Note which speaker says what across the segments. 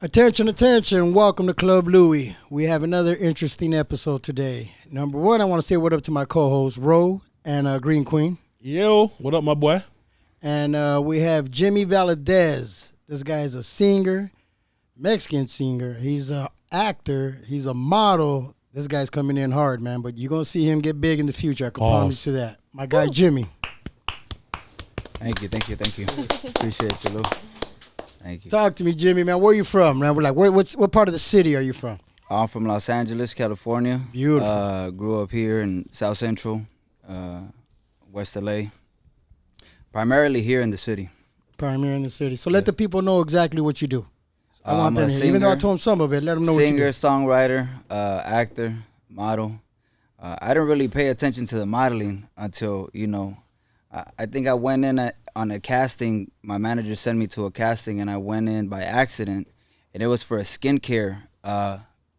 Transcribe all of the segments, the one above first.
Speaker 1: Attention, attention. Welcome to Club Louie. We have another interesting episode today. Number one, I want to say what up to my co-hosts, Ro and Green Queen.
Speaker 2: Yo, what up, my boy?
Speaker 1: And we have Jimmy Valdez. This guy is a singer, Mexican singer. He's an actor. He's a model. This guy's coming in hard, man. But you're going to see him get big in the future. I can promise you that. My guy, Jimmy.
Speaker 3: Thank you. Appreciate you, Lou. Thank you.
Speaker 1: Talk to me, Jimmy, man. Where you from, man? We're like, what part of the city are you from?
Speaker 3: I'm from Los Angeles, California.
Speaker 1: Beautiful.
Speaker 3: Grew up here in South Central, West LA. Primarily here in the city.
Speaker 1: Primarily in the city. So let the people know exactly what you do. I want
Speaker 3: I'm
Speaker 1: them
Speaker 3: a
Speaker 1: here. Even though I told them some of it, let them know what you do.
Speaker 3: Singer, songwriter, actor, model. I didn't really pay attention to the modeling until, I think I went in on a casting. My manager sent me to a casting, and I went in by accident, and it was for a skincare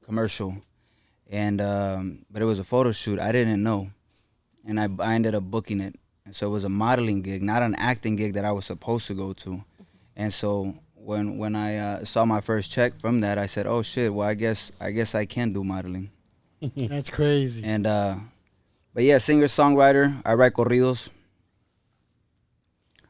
Speaker 3: commercial, and but it was a photo shoot. I didn't know, and I ended up booking it, and so it was a modeling gig, not an acting gig that I was supposed to go to, and so when I saw my first check from that, I said, "Oh shit! Well, I guess I can do modeling."
Speaker 1: That's crazy.
Speaker 3: And but yeah, singer songwriter. I write corridos.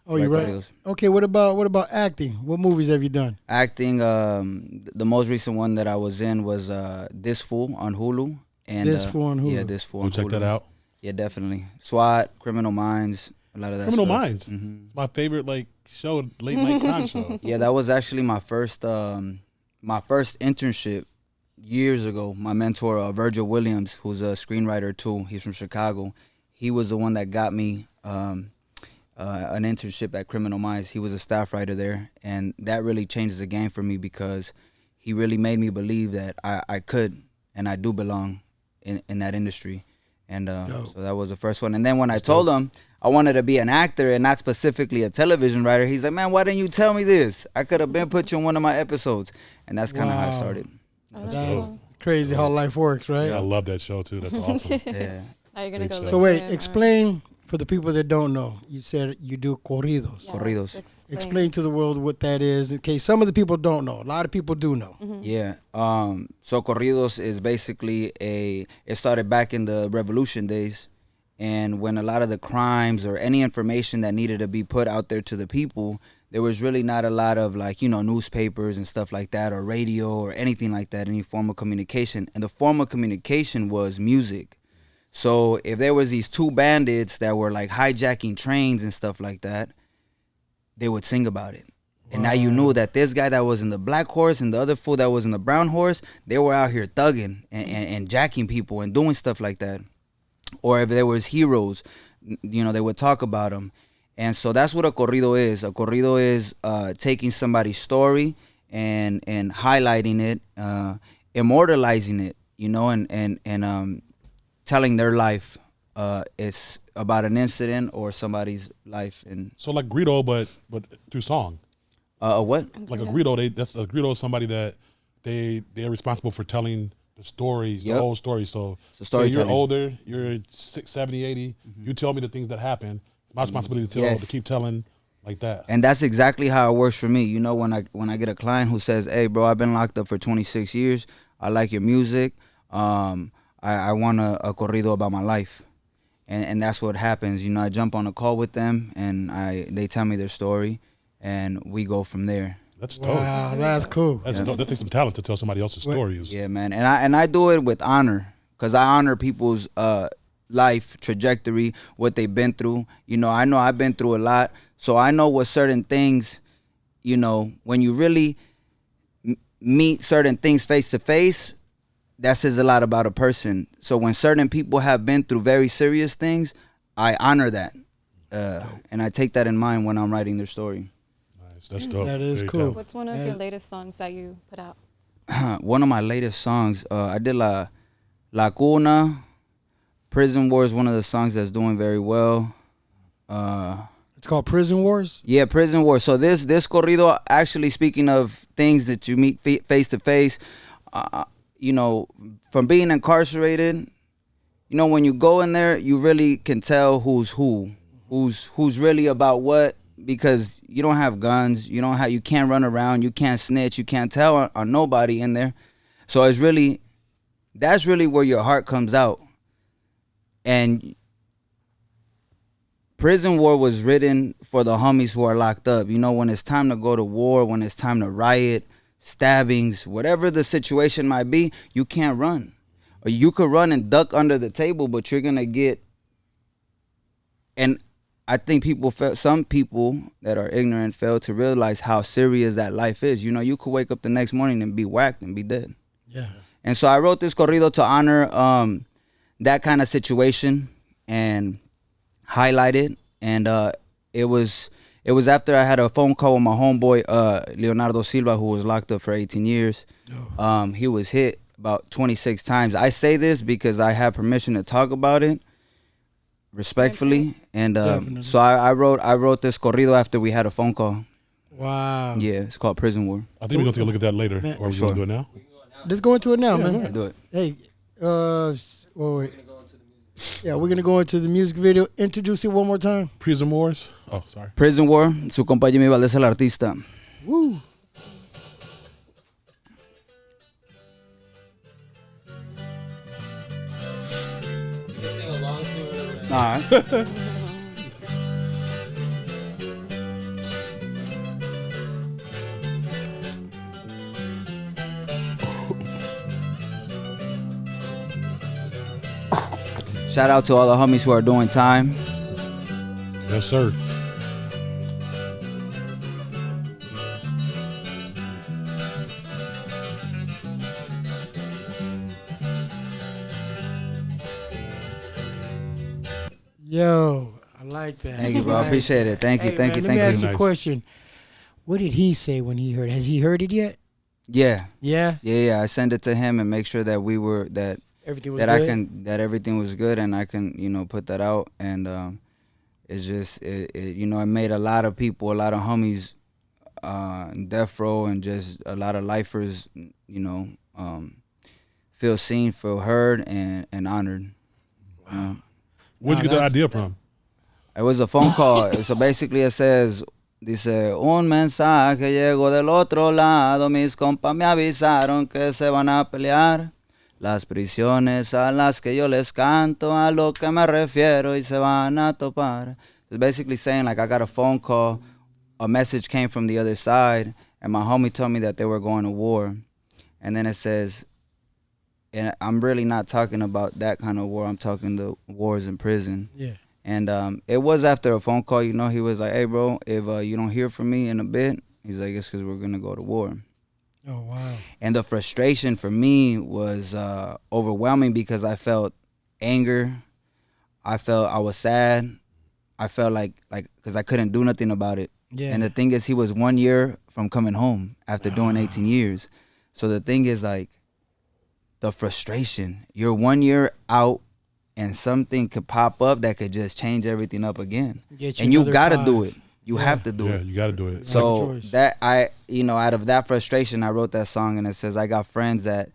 Speaker 1: Oh, you right. Okay, what about acting? What movies have you done?
Speaker 3: Acting, the most recent one that I was in was This Fool on Hulu. And
Speaker 1: This Fool on Hulu.
Speaker 3: Yeah, This Fool on Hulu.
Speaker 2: Check that out.
Speaker 3: Yeah, definitely. SWAT, Criminal Minds, a lot of that
Speaker 2: Criminal
Speaker 3: stuff.
Speaker 2: Minds.
Speaker 3: Mm-hmm.
Speaker 2: It's my favorite show, late night crime show.
Speaker 3: Yeah, that was actually my first internship years ago. My mentor, Virgil Williams, who's a screenwriter too. He's from Chicago. He was the one that got me an internship at Criminal Minds. He was a staff writer there, and that really changed the game for me because he really made me believe that I could and I do belong in that industry. And so that was the first one. And then when I told him I wanted to be an actor and not specifically a television writer, he's like, "Man, why didn't you tell me this? I could have been put you in one of my episodes." And that's kind of how it started.
Speaker 2: That's
Speaker 1: crazy how life works, right?
Speaker 2: Yeah, I love that show too. That's awesome.
Speaker 3: Yeah.
Speaker 4: Are you gonna go?
Speaker 1: So wait, explain for the people that don't know. You said you do corridos.
Speaker 4: Yeah,
Speaker 3: Corridos.
Speaker 1: Explain to the world what that is. In case some of the people don't know. A lot of people do know.
Speaker 4: Mm-hmm.
Speaker 3: Yeah. So corridos is basically it started back in the revolution days, and when a lot of the crimes or any information that needed to be put out there to the people, there was really not a lot of newspapers and stuff like that, or radio or anything like that, any form of communication. And the form of communication was music. So if there was these two bandits that were like hijacking trains and stuff like that, they would sing about it. And now you knew that this guy that was in the black horse and the other fool that was in the brown horse, they were out here thugging and jacking people and doing stuff like that. Or if there was heroes, they would talk about them. And so that's what a corrido is. A corrido is taking somebody's story and highlighting it, immortalizing it, and telling their life. It's about an incident or somebody's life. And
Speaker 2: So like Greedo, but through song.
Speaker 3: What?
Speaker 2: Like a Greedo is somebody that they're responsible for telling the stories, the whole story. So say you're older, you're 6, 70, 80, you tell me the things that happen. It's my responsibility to keep telling like that.
Speaker 3: And that's exactly how it works for me. When I get a client who says, "Hey, bro, I've been locked up for 26 years. I like your music. I want a corrido about my life." And that's what happens. I jump on a call with them, and they tell me their story, and we go from there.
Speaker 2: That's dope.
Speaker 1: Wow, that's cool.
Speaker 2: That's dope. That takes some talent to tell somebody else's stories.
Speaker 3: Yeah, man. And I do it with honor, because I honor people's life trajectory, what they've been through. I know I've been through a lot, so I know what certain things, when you really meet certain things face to face, that says a lot about a person. So when certain people have been through very serious things, I honor that. And I take that in mind when I'm writing their story.
Speaker 2: Nice. That's dope.
Speaker 1: That is
Speaker 2: Very
Speaker 1: cool.
Speaker 2: dope.
Speaker 4: What's one of your latest songs that you put out?
Speaker 3: One of my latest songs, I did La Cuna. Prison War is one of the songs that's doing very well.
Speaker 1: It's called Prison Wars?
Speaker 3: Yeah, Prison War. So this corrido, actually, speaking of things that you meet face to face, from being incarcerated, when you go in there, you really can tell who's really about what, because you don't have guns, you can't run around, you can't snitch, you can't tell on nobody in there. So that's really where your heart comes out. And Prison War was written for the homies who are locked up. When it's time to go to war, when it's time to riot, stabbings, whatever the situation might be, you can't run. Or you could run and duck under the table, but you're going to get... And I think some people that are ignorant fail to realize how serious that life is. You could wake up the next morning and be whacked and be dead.
Speaker 1: Yeah.
Speaker 3: And so I wrote this corrido to honor that kind of situation and highlight it. And it was after I had a phone call with my homeboy Leonardo Silva, who was locked up for 18 years. He was hit about 26 times. I say this because I have permission to talk about it respectfully. And so I wrote this corrido after we had a phone call.
Speaker 1: Wow.
Speaker 3: Yeah, it's called Prison War.
Speaker 2: I think we're going to take a look at that later.
Speaker 1: Man,
Speaker 2: or we're going to do it now?
Speaker 1: Let's go into it now, man.
Speaker 3: Yeah, do it.
Speaker 1: Hey, wait. Yeah, we're going to go into the music video. Introduce it one more time.
Speaker 2: Prison Wars? Oh, sorry.
Speaker 3: Prison War, su compa Jimmy Valdez, el artista.
Speaker 1: Woo.
Speaker 5: You can sing along to it.
Speaker 3: All right. Shout out to all the homies who are doing time.
Speaker 2: Yes, sir.
Speaker 1: Yo, I like that.
Speaker 3: Thank you, bro. I appreciate it. Thank you,
Speaker 1: Hey,
Speaker 3: thank
Speaker 1: man,
Speaker 3: you,
Speaker 1: let me
Speaker 3: thank
Speaker 1: ask
Speaker 3: you.
Speaker 1: you a question. What did he say when he heard it? Has he heard it yet?
Speaker 3: Yeah,
Speaker 1: Yeah?
Speaker 3: yeah. I send it to him and make sure that
Speaker 1: Everything was
Speaker 3: that
Speaker 1: good?
Speaker 3: that everything was good and I can put that out. And it's just it made a lot of people, a lot of homies in death row and just a lot of lifers feel seen, feel heard, and honored.
Speaker 2: Wow. Where'd you get the idea from?
Speaker 3: It was a phone call. So basically it says, dice, un mensaje llegó del otro lado, mis compas me avisaron que se van a pelear. Las prisiones a las que yo les canto, a lo que me refiero y se van a topar. It's basically saying, like, I got a phone call, a message came from the other side, and my homie told me that they were going to war. And then it says, and I'm really not talking about that kind of war, I'm talking the wars in prison.
Speaker 1: Yeah.
Speaker 3: And it was after a phone call, he was like, hey, bro, if you don't hear from me in a bit, he's like, it's because we're going to go to war.
Speaker 1: Oh, wow.
Speaker 3: And the frustration for me was overwhelming because I felt anger. I was sad. I felt like because I couldn't do nothing about it.
Speaker 1: Yeah.
Speaker 3: And the thing is, he was 1 year from coming home after doing 18 years. So the thing is, like, the frustration. You're 1 year out and something could pop up that could just change everything up again. And you got to do it. You have to do it.
Speaker 2: Yeah, you got to do it.
Speaker 3: So that out of that frustration, I wrote that song, and it says, I got friends that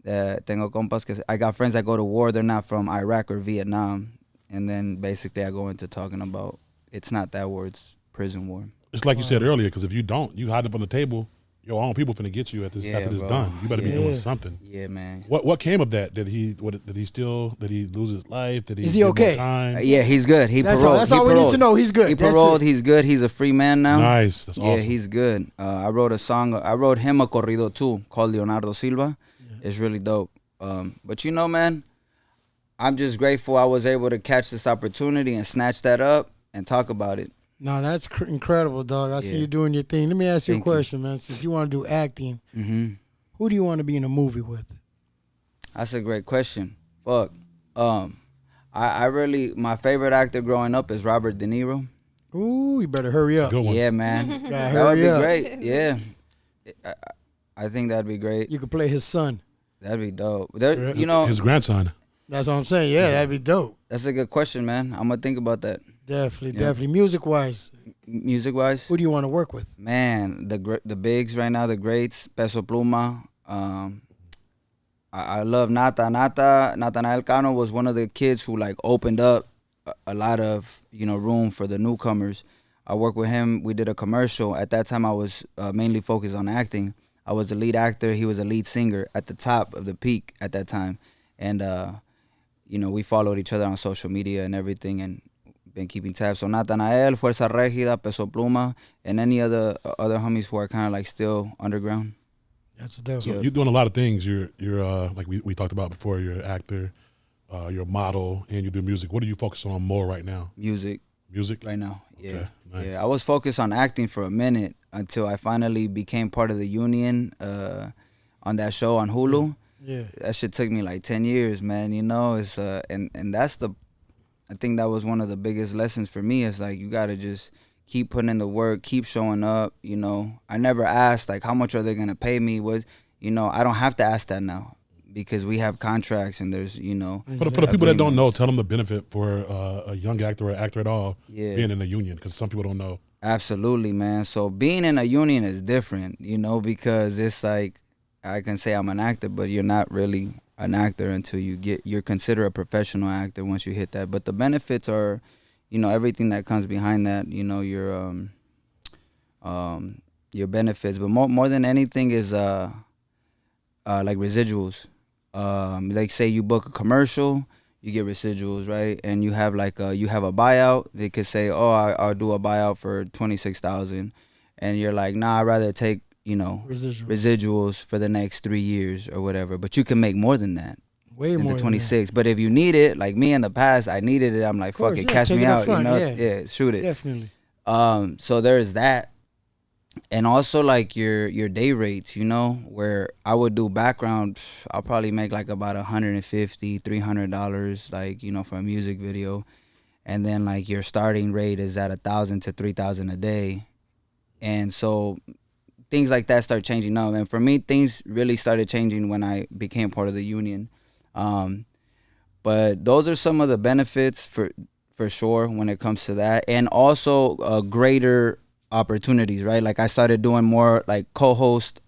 Speaker 3: tengo compas que I got friends that go to war. They're not from Iraq or Vietnam. And then basically I go into talking about it's not that war, it's prison war.
Speaker 2: It's like you said earlier, because if you don't, you hide up on the table, your own people finna get you after this done. You better be doing something.
Speaker 3: Yeah, man.
Speaker 2: What came of that? Did he lose his life?
Speaker 1: Is he okay?
Speaker 3: Yeah, he's good. He paroled.
Speaker 1: That's all we need to know. He's good.
Speaker 3: He paroled. He's good. He's a free man now.
Speaker 2: Nice. That's awesome.
Speaker 3: Yeah, he's good. I wrote a song. I wrote him a corrido too called Leonardo Silva. Yeah. It's really dope. But man, I'm just grateful I was able to catch this opportunity and snatch that up and talk about it.
Speaker 1: No, that's incredible, dog. I see you doing your thing. Let me ask you a question, man. Since you want to do acting, who do you want to be in a movie with?
Speaker 3: That's a great question. Fuck. I really, my favorite actor growing up is Robert De Niro.
Speaker 1: Ooh, you better hurry up.
Speaker 2: Good one.
Speaker 3: Yeah, man. That would be great. Yeah. I think that'd be great.
Speaker 1: You could play his son.
Speaker 3: That'd be dope.
Speaker 2: His grandson.
Speaker 1: That's what I'm saying. Yeah, that'd be dope.
Speaker 3: That's a good question, man. I'm going to think about that.
Speaker 1: Definitely. Music-wise.
Speaker 3: Music-wise?
Speaker 1: Who do you want to work with?
Speaker 3: Man, the bigs right now, the greats, Peso Pluma. I love Nata. Natanael Cano was one of the kids who, like, opened up a lot of, room for the newcomers. I worked with him. We did a commercial. At that time, I was mainly focused on acting. I was the lead actor. He was a lead singer at the top of the peak at that time. And, we followed each other on social media and everything and been keeping tabs. So Natanael, Fuerza Régida, Peso Pluma, and any other homies who are kind of like still underground.
Speaker 1: That's dope.
Speaker 2: So you're doing a lot of things. You're like we talked about before. You're an actor, you're a model, and you do music. What are you focusing on more right now?
Speaker 3: Music right now. Yeah.
Speaker 2: Okay, nice.
Speaker 3: Yeah. I was focused on acting for a minute until I finally became part of the union on that show on Hulu.
Speaker 1: Yeah.
Speaker 3: That shit took me like 10 years, man. It's and that's I think that was one of the biggest lessons for me. Is like you gotta just keep putting in the work, keep showing up. I never asked like how much are they gonna pay me. I don't have to ask that now because we have contracts and there's
Speaker 2: For the people that don't know, tell them the benefit for a young actor or actor at all being in a union, because some people don't know.
Speaker 3: Absolutely, man. So being in a union is different, because it's like I can say I'm an actor, but you're not really an actor until you're considered a professional actor once you hit that. But the benefits are, everything that comes behind that, your benefits. But more than anything is like residuals. Like say you book a commercial, you get residuals, right? And you have you have a buyout. They could say, I'll do a buyout for $26,000, and you're like, nah, I'd rather take residuals for the next 3 years or whatever. But you can make more than that.
Speaker 1: Way more
Speaker 3: than 26. But if you need it, like me in the past, I needed it. I'm like, fuck it, cash me out, yeah, shoot it.
Speaker 1: Definitely.
Speaker 3: So there's that. And also like your day rates, where I would do background, I'll probably make like about $150, $300, like, for a music video. And then like your starting rate is at $1,000 to $3,000 a day. And so things like that start changing now. And for me, things really started changing when I became part of the union. But those are some of the benefits for sure when it comes to that. And also greater opportunities, right? Like I started doing more like co-host,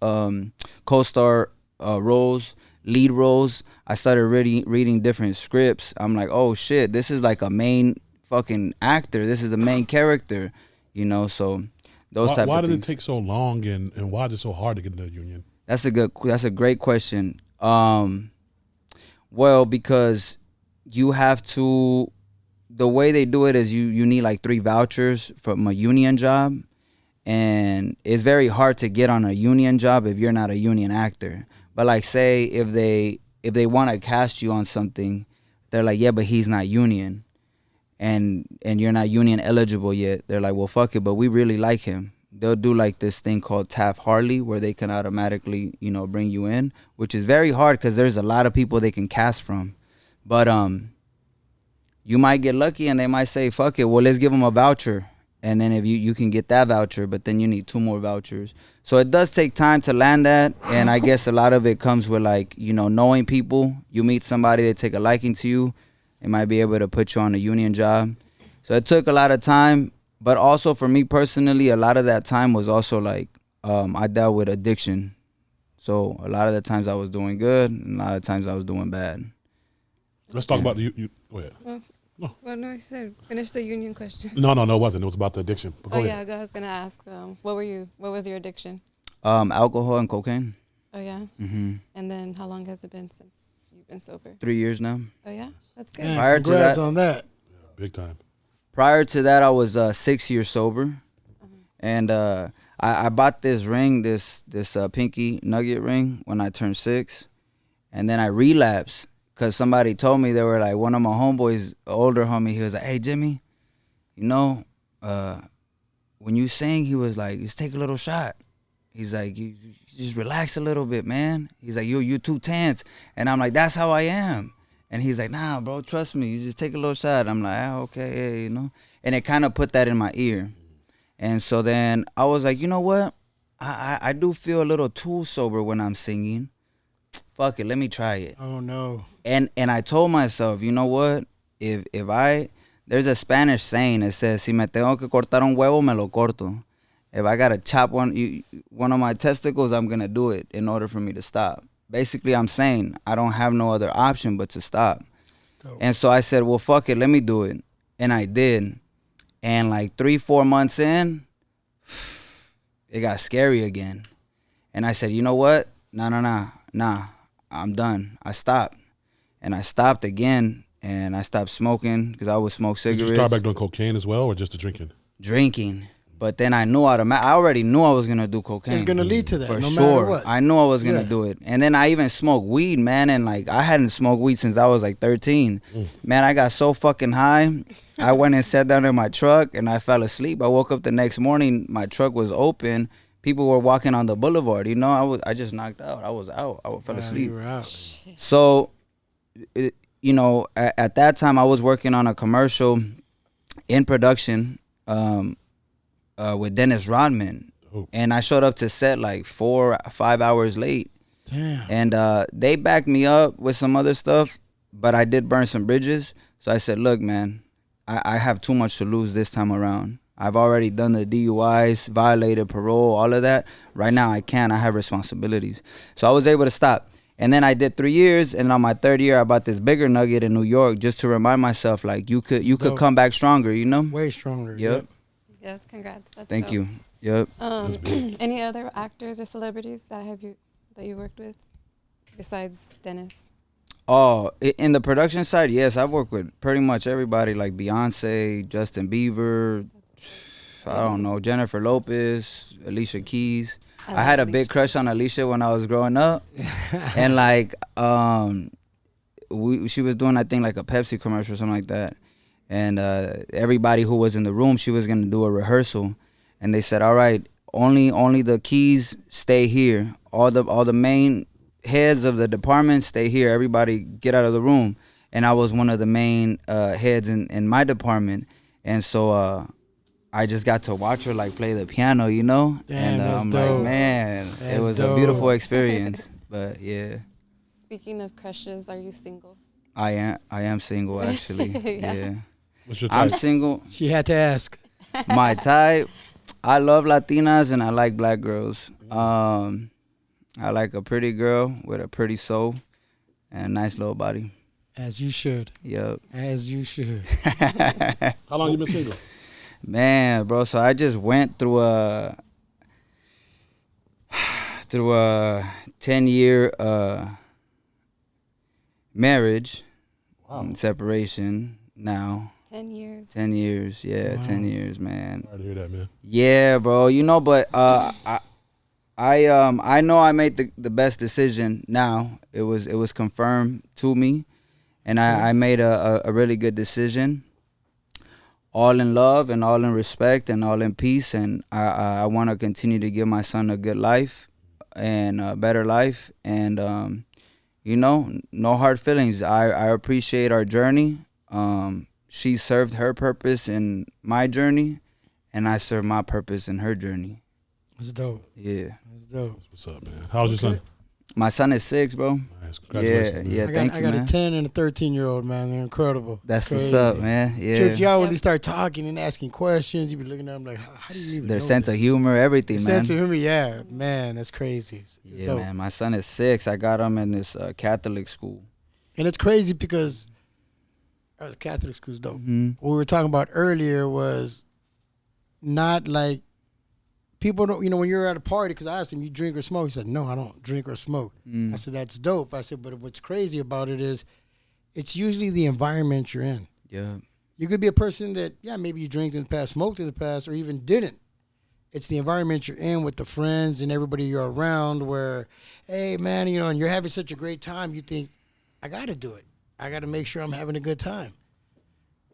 Speaker 3: co-star roles, lead roles. I started reading different scripts. I'm like, oh shit, this is like a main fucking actor. This is the main character, so those type of things.
Speaker 2: Why did it take so long and why is it so hard to get into the union?
Speaker 3: That's a great question. Well, because you have to, the way they do it is you need like 3 vouchers from a union job. And it's very hard to get on a union job if you're not a union actor. But like say if they want to cast you on something, they're like, yeah, but he's not union. And you're not union eligible yet. They're like, well, fuck it, but we really like him. They'll do like this thing called Taft-Hartley where they can automatically, bring you in, which is very hard because there's a lot of people they can cast from. But you might get lucky and they might say, fuck it, well, let's give them a voucher. And then if you can get that voucher, but then you need 2 more vouchers. So it does take time to land that. And I guess a lot of it comes with like, knowing people. You meet somebody, they take a liking to you. They might be able to put you on a union job. So it took a lot of time. But also for me personally, a lot of that time was also like I dealt with addiction. So a lot of the times I was doing good, and a lot of times I was doing bad.
Speaker 2: Let's talk about the go ahead.
Speaker 4: Well, no, I said finish the union question.
Speaker 2: No, it wasn't. It was about the addiction. But go ahead.
Speaker 4: Yeah, I was gonna ask. What was your addiction?
Speaker 3: Alcohol and cocaine.
Speaker 4: Oh yeah.
Speaker 3: Mm-hmm.
Speaker 4: And then how long has it been since you've been sober?
Speaker 3: 3 years now.
Speaker 4: Oh yeah, that's good.
Speaker 1: Man,
Speaker 3: Prior to
Speaker 1: congrats
Speaker 3: that-
Speaker 1: on that.
Speaker 2: Yeah, big time.
Speaker 3: Prior to that, I was 6 years sober, and I bought this ring, this pinky nugget ring, when I turned 6, and then I relapsed because somebody told me, they were like, one of my homeboys, older homie, he was like, hey Jimmy, when you sing, he was like, just take a little shot. He's like, you just relax a little bit, man. He's like, you're too tense, and I'm like, that's how I am. And he's like, nah, bro, trust me. You just take a little shot. I'm like, okay, And it kind of put that in my ear. And so then I was like, you know what? I do feel a little too sober when I'm singing. Fuck it, let me try it.
Speaker 1: Oh, no.
Speaker 3: And I told myself, you know what? If there's a Spanish saying that says, si me tengo que cortar un huevo, me lo corto. If I got to chop one of my testicles, I'm going to do it in order for me to stop. Basically, I'm saying I don't have no other option but to stop. Dope. And so I said, well, fuck it, let me do it. And I did. And like 3-4 months in, it got scary again. And I said, you know what? Nah. I'm done. I stopped. And I stopped again. And I stopped smoking because I would smoke cigarettes.
Speaker 2: Did you start back doing cocaine as well, or just the drinking?
Speaker 3: Drinking. But then I knew I already knew I was going to do cocaine.
Speaker 1: It's going to lead to that,
Speaker 3: For
Speaker 1: no
Speaker 3: sure.
Speaker 1: matter what.
Speaker 3: I knew I was going to do it. And then I even smoked weed, man. And like, I hadn't smoked weed since I was like 13. Man, I got so fucking high. I went and sat down in my truck and I fell asleep. I woke up the next morning. My truck was open. People were walking on the boulevard. You know, I just knocked out. I was out. I fell asleep.
Speaker 1: You were out.
Speaker 3: So, you know, at that time I was working on a commercial in production with Dennis Rodman.
Speaker 2: Oh.
Speaker 3: And I showed up to set like 4 or 5 hours late.
Speaker 1: Damn.
Speaker 3: And they backed me up with some other stuff, but I did burn some bridges. So I said, look, man, I have too much to lose this time around. I've already done the DUIs, violated parole, all of that. Right now I can't. I have responsibilities. So I was able to stop. And then I did 3 years, and on my 3rd year I bought this bigger nugget in New York just to remind myself, like, you could come back stronger, you know?
Speaker 1: Way stronger.
Speaker 3: Yep.
Speaker 4: Yeah, congrats. That's
Speaker 3: Thank
Speaker 4: dope.
Speaker 3: you. Yep.
Speaker 4: Any other actors or celebrities that you worked with besides Dennis?
Speaker 3: Oh, in the production side, yes, I've worked with pretty much everybody, like Beyonce, Justin Bieber, I don't know, Jennifer Lopez, Alicia Keys. I had a big crush on Alicia when I was growing up, and like she was doing, I think, like a Pepsi commercial or something like that, and everybody who was in the room, she was gonna do a rehearsal, and they said, all right, only the keys stay here, all the main heads of the department stay here, everybody get out of the room. And I was one of the main heads in my department, and so I just got to watch her like play the piano, you know.
Speaker 1: Damn,
Speaker 3: and I'm
Speaker 1: dope.
Speaker 3: like, man, it was a beautiful experience. But yeah,
Speaker 4: Speaking of crushes, are you single?
Speaker 3: I am single actually. Yeah.
Speaker 2: What's your type?
Speaker 3: I'm single.
Speaker 1: She had to ask.
Speaker 3: My type, I love Latinas and I like black girls. I like a pretty girl with a pretty soul and a nice little body.
Speaker 1: As you should.
Speaker 3: Yep.
Speaker 1: As you should.
Speaker 2: How long you been single?
Speaker 3: Man, bro, so I just went through a 10-year marriage.
Speaker 2: Wow.
Speaker 3: And separation now.
Speaker 4: 10 years.
Speaker 3: 10 years, yeah,
Speaker 1: Wow.
Speaker 3: 10 years, man.
Speaker 2: Sorry to hear that, man.
Speaker 3: Yeah, bro, you know, but I know I made the best decision now. It was confirmed to me, and I made a really good decision. All in love and all in respect and all in peace, and I want to continue to give my son a good life and a better life, and you know, no hard feelings. I appreciate our journey. She served her purpose in my journey, and I served my purpose in her journey.
Speaker 1: That's dope.
Speaker 3: Yeah.
Speaker 1: That's dope.
Speaker 2: What's up, man? How's your son?
Speaker 3: My son is 6, bro.
Speaker 2: Nice. Congratulations,
Speaker 3: Yeah,
Speaker 2: man.
Speaker 3: thank
Speaker 1: I
Speaker 3: you,
Speaker 1: got
Speaker 3: man.
Speaker 1: a 10 and a 13-year-old, man. They're incredible.
Speaker 3: That's
Speaker 1: Crazy.
Speaker 3: what's up, man. Yeah.
Speaker 1: If y'all really start talking and asking questions, you be looking at them like, how do you even
Speaker 3: Their
Speaker 1: know
Speaker 3: sense
Speaker 1: this?
Speaker 3: of humor, everything,
Speaker 1: Their
Speaker 3: man.
Speaker 1: sense of humor, yeah. Man, that's crazy. It's
Speaker 3: Yeah,
Speaker 1: dope.
Speaker 3: man. My son is 6. I got him in this Catholic school.
Speaker 1: And it's crazy because Catholic school's dope.
Speaker 3: Mm-hmm.
Speaker 1: What we were talking about earlier was not like people don't, you know, when you're at a party, because I asked him, you drink or smoke? He said, no, I don't drink or smoke. I said, that's dope. I said, but what's crazy about it is it's usually the environment you're in.
Speaker 3: Yeah.
Speaker 1: You could be a person that, yeah, maybe you drank in the past, smoked in the past, or even didn't. It's the environment you're in with the friends and everybody you're around where, hey, man, you know, and you're having such a great time, you think, I got to do it. I got to make sure I'm having a good time.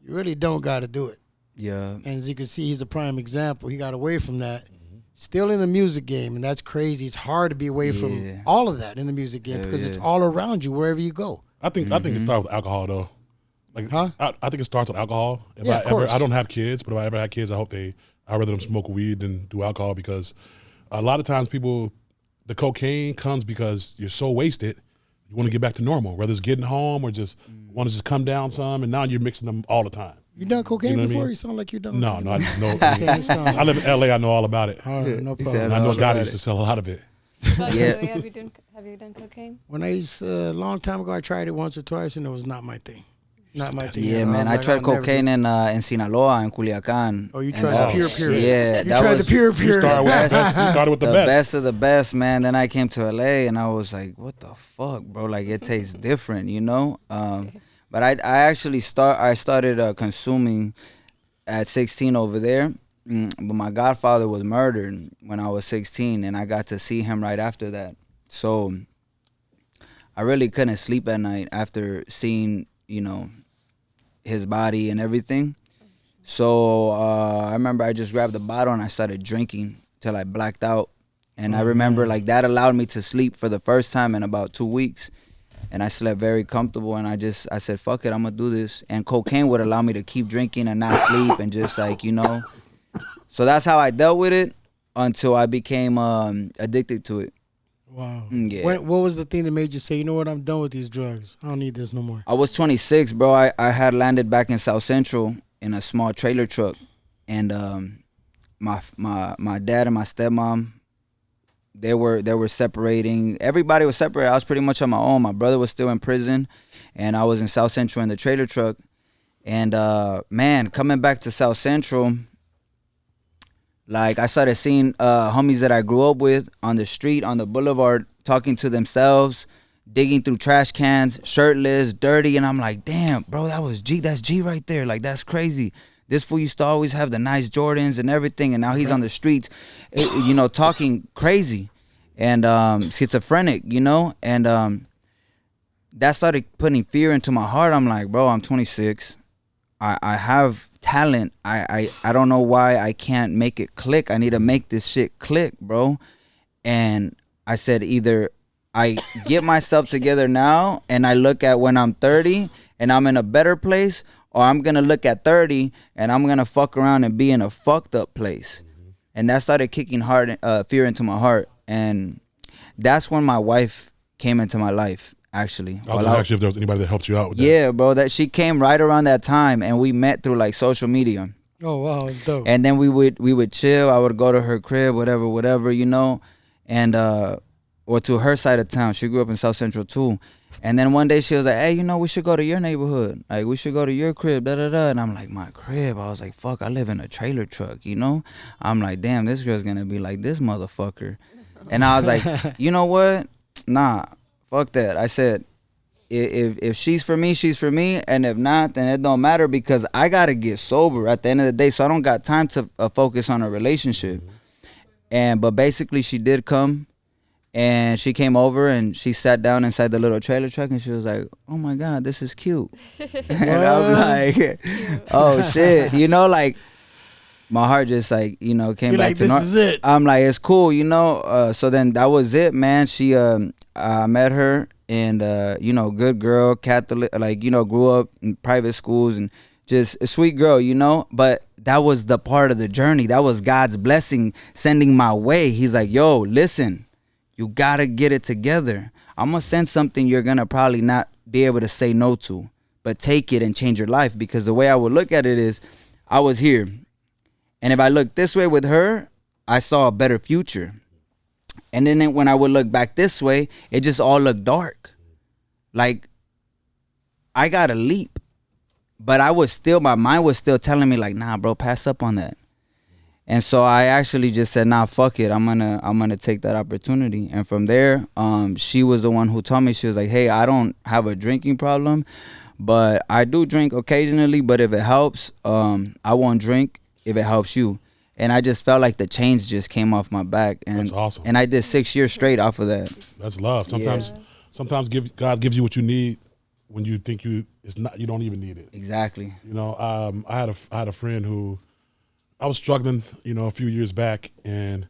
Speaker 1: You really don't got to do it.
Speaker 3: Yeah.
Speaker 1: And as you can see, he's a prime example. He got away from that. Still in the music game, and that's crazy. It's hard to be away from all of that in the music game because it's all around you wherever you go.
Speaker 2: I think it starts with alcohol though. Like,
Speaker 1: Huh?
Speaker 2: I think it starts with alcohol. If
Speaker 1: Yeah, of course.
Speaker 2: I don't have kids, but if I ever had kids, I'd rather them smoke weed than do alcohol, because a lot of times the cocaine comes because you're so wasted, you want to get back to normal, whether it's getting home or just want to just come down some, and now you're mixing them all the time.
Speaker 1: You done cocaine
Speaker 2: You know what I
Speaker 1: before?
Speaker 2: mean?
Speaker 1: You sound like you done.
Speaker 2: No, I just know.
Speaker 1: You sound
Speaker 2: I live in LA. I know all about it.
Speaker 1: all right, no
Speaker 3: He
Speaker 1: problem.
Speaker 3: said,
Speaker 2: And I know
Speaker 3: all
Speaker 2: God
Speaker 3: about
Speaker 2: used to sell a lot of it.
Speaker 4: But
Speaker 3: Yeah.
Speaker 4: Louie, have you done cocaine?
Speaker 1: When I used a long time ago, I tried it once or twice, and it was not my thing. not my thing.
Speaker 3: Yeah, man. I tried cocaine in Sinaloa, in Culiacan.
Speaker 1: Oh, you tried the pure.
Speaker 3: Yeah,
Speaker 1: you tried the pure.
Speaker 2: You started with the best.
Speaker 3: The best of the best, man. Then I came to LA and I was like, what the fuck, bro? Like, it tastes different, you know? But I actually started consuming at 16 over there. But my godfather was murdered when I was 16, and I got to see him right after that. So I really couldn't sleep at night after seeing, you know, his body and everything. So I remember I just grabbed a bottle and I started drinking till I blacked out. And I remember like that allowed me to sleep for the first time in about 2 weeks. And I slept very comfortable, and I said, fuck it, I'm gonna do this. And cocaine would allow me to keep drinking and not sleep and just like, you know. So that's how I dealt with it until I became addicted to it.
Speaker 1: Wow.
Speaker 3: Yeah.
Speaker 1: What was the thing that made you say, you know what, I'm done with these drugs. I don't need this no more.
Speaker 3: I was 26, bro. I had landed back in South Central in a small trailer truck. And my dad and my stepmom, they were separating. Everybody was separated. I was pretty much on my own. My brother was still in prison, and I was in South Central in the trailer truck. And man, coming back to South Central, like I started seeing homies that I grew up with on the street, on the boulevard, talking to themselves, digging through trash cans, shirtless, dirty, and I'm like, damn, bro, that's G right there. Like, that's crazy. This fool used to always have the nice Jordans and everything, and now he's on the streets, you know, talking crazy and schizophrenic, you know, and that started putting fear into my heart. I'm like, bro, I'm 26. I have talent. I don't know why I can't make it click. I need to make this shit click, bro. And I said, either I get myself together now and I look at when I'm 30 and I'm in a better place, or I'm going to look at 30 and I'm going to fuck around and be in a fucked up place. And that started kicking fear into my heart. And that's when my wife came into my life, actually.
Speaker 2: I was going to ask you if there was anybody that helped you out with that.
Speaker 3: Yeah, bro. That she came right around that time, and we met through like social media.
Speaker 1: Oh, wow. Dope.
Speaker 3: And then we would chill. I would go to her crib, whatever, you know. And or to her side of town. She grew up in South Central too. And then one day she was like, hey, you know, we should go to your neighborhood. Like, we should go to your crib, da-da-da. And I'm like, my crib? I was like, fuck, I live in a trailer truck, you know? I'm like, damn, this girl's going to be like this motherfucker. And I was like, you know what? Nah, fuck that. I said, if she's for me, she's for me. And if not, then it don't matter, because I got to get sober at the end of the day. So I don't got time to focus on a relationship. But basically she did come. And she came over and she sat down inside the little trailer truck, and she was like, oh my God, this is cute. And I'm like, oh shit. You know, like my heart just like, you know, came back to normal.
Speaker 1: This is it.
Speaker 3: I'm like, it's cool, you know. So then that was it, man. She I met her, and you know, good girl, Catholic, like, you know, grew up in private schools, and just a sweet girl, you know. But that was the part of the journey. That was God's blessing sending my way. He's like, yo, listen, you gotta get it together. I'm gonna send something you're gonna probably not be able to say no to, but take it and change your life. Because the way I would look at it is, I was here, and if I looked this way with her, I saw a better future. And then when I would look back this way, it just all looked dark. Like, I gotta leap, but my mind was still telling me like, nah, bro, pass up on that. And so I actually just said, nah, fuck it. I'm gonna take that opportunity. And from there, she was the one who told me, she was like, hey, I don't have a drinking problem, but I do drink occasionally. But if it helps, I won't drink if it helps you. And I just felt like the chains just came off my back. And
Speaker 2: that's awesome.
Speaker 3: And I did 6 years straight off of that.
Speaker 2: That's love. Sometimes God gives you what you need when you think you don't even need it.
Speaker 3: Exactly.
Speaker 2: You know, I had a friend who, I was struggling, you know, a few years back, and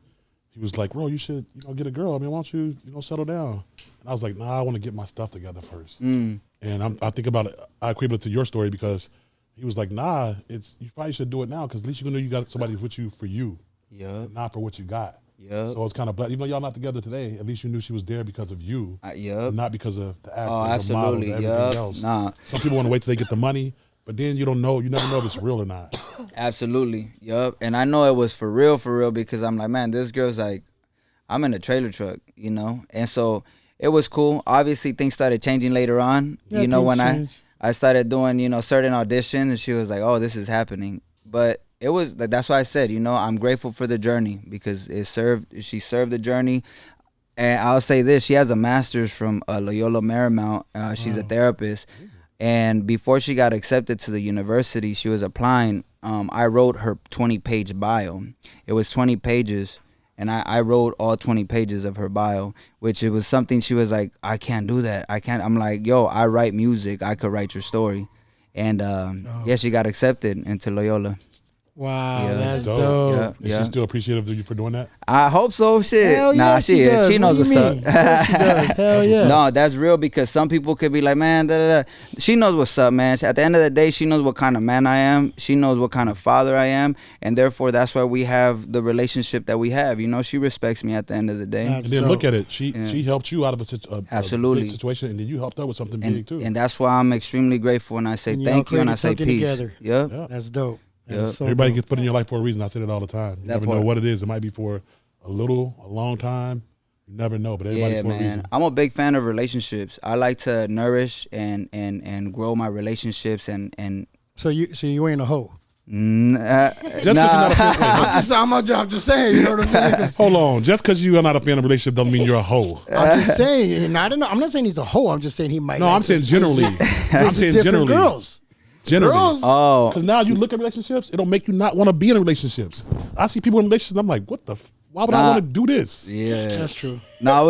Speaker 2: he was like, bro, you should, you know, get a girl. I mean, why don't you, you know, settle down? And I was like, nah, I want to get my stuff together first. And I think about it, I equate it to your story, because he was like, nah, you probably should do it now, because at least you know you got somebody with you for you, not for what you got. So it's kind of, even though y'all not together today, at least you knew she was there because of you, not because of the actor, the model, everything else.
Speaker 3: Nah.
Speaker 2: Some people want to wait till they get the money, but then you never know if it's real or not.
Speaker 3: Absolutely. Yup. And I know it was for real, because I'm like, man, this girl's like, I'm in a trailer truck, you know? And so it was cool. Obviously things started changing later on. You know, when I started doing, certain auditions, and she was like, "Oh, this is happening." But it was like, that's why I said, I'm grateful for the journey because she served the journey. And I'll say this: she has a master's from Loyola Marymount. She's a therapist, and before she got accepted to the university, she was applying. I wrote her 20-page bio. It was 20 pages. And I wrote all 20 pages of her bio, which it was something she was like, I can't do that. I can't. I'm like, yo, I write music. I could write your story. And yeah, she got accepted into Loyola.
Speaker 1: Wow,
Speaker 3: Yeah.
Speaker 1: that's
Speaker 2: Dope.
Speaker 1: dope.
Speaker 2: Is she still appreciative of you for doing that?
Speaker 3: I hope so. Shit.
Speaker 1: Hell yeah,
Speaker 3: nah, she is.
Speaker 1: does.
Speaker 3: She knows
Speaker 1: What
Speaker 3: what's
Speaker 1: do you
Speaker 3: up.
Speaker 1: mean? Of course she does. Hell yeah.
Speaker 3: No, that's real because some people could be like, man, da, da, da. She knows what's up, man. At the end of the day, she knows what kind of man I am. She knows what kind of father I am. And therefore, that's why we have the relationship that we have. She respects me at the end of the day.
Speaker 1: That's
Speaker 2: And then
Speaker 1: dope.
Speaker 2: look at it. She helped you out of a
Speaker 3: Absolutely.
Speaker 2: big situation, and then you helped her with something big, too.
Speaker 3: And that's why I'm extremely grateful. And I say
Speaker 1: And
Speaker 3: thank you and I say
Speaker 1: something
Speaker 3: peace.
Speaker 1: together.
Speaker 3: Yep.
Speaker 2: Yeah.
Speaker 1: That's dope.
Speaker 3: Yep.
Speaker 1: That's so
Speaker 2: Everybody
Speaker 1: dope.
Speaker 2: gets put in your life for a reason. I say that all the time. You
Speaker 3: That
Speaker 2: never
Speaker 3: part.
Speaker 2: know what it is. It might be for a long time. You never know, but everybody's
Speaker 3: Yeah,
Speaker 2: for a
Speaker 3: man.
Speaker 2: reason.
Speaker 3: I'm a big fan of relationships. I like to nourish and grow my relationships and
Speaker 1: So you ain't a hoe.
Speaker 2: Just 'cause you're not a fan,
Speaker 1: I'm just saying. You know what I'm saying? 'Cause
Speaker 2: hold on. Just because you're not a fan of a relationship don't mean you're a hoe.
Speaker 1: I'm just saying. And I don't know. I'm not saying he's a hoe. I'm just saying he might.
Speaker 2: No,
Speaker 1: like
Speaker 2: I'm saying
Speaker 1: to
Speaker 2: generally. I'm
Speaker 1: visit
Speaker 2: saying
Speaker 1: different
Speaker 2: generally.
Speaker 1: girls.
Speaker 2: Generally.
Speaker 1: Girls.
Speaker 3: oh
Speaker 2: Because now you look at relationships, it'll make you not want to be in relationships. I see people in relationships, I'm like, what the? Why would I
Speaker 3: Nah.
Speaker 2: want to do this?
Speaker 3: yeah.
Speaker 1: That's true.
Speaker 3: No, I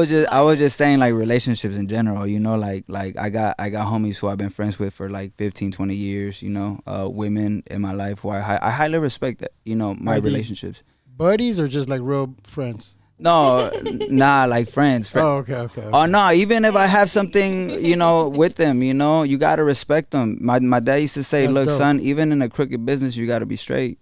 Speaker 3: was just saying like relationships in general, like I got homies who I've been friends with for like 15, 20 years, women in my life who I highly respect that, my
Speaker 1: Are they
Speaker 3: relationships.
Speaker 1: Buddies or just like real friends?
Speaker 3: No, nah, like friends.
Speaker 1: Oh, okay.
Speaker 3: Oh no, even if I have something, with them, you gotta respect them. My dad used to say,
Speaker 1: That's
Speaker 3: look,
Speaker 1: dope.
Speaker 3: son, even in a crooked business, you gotta be straight.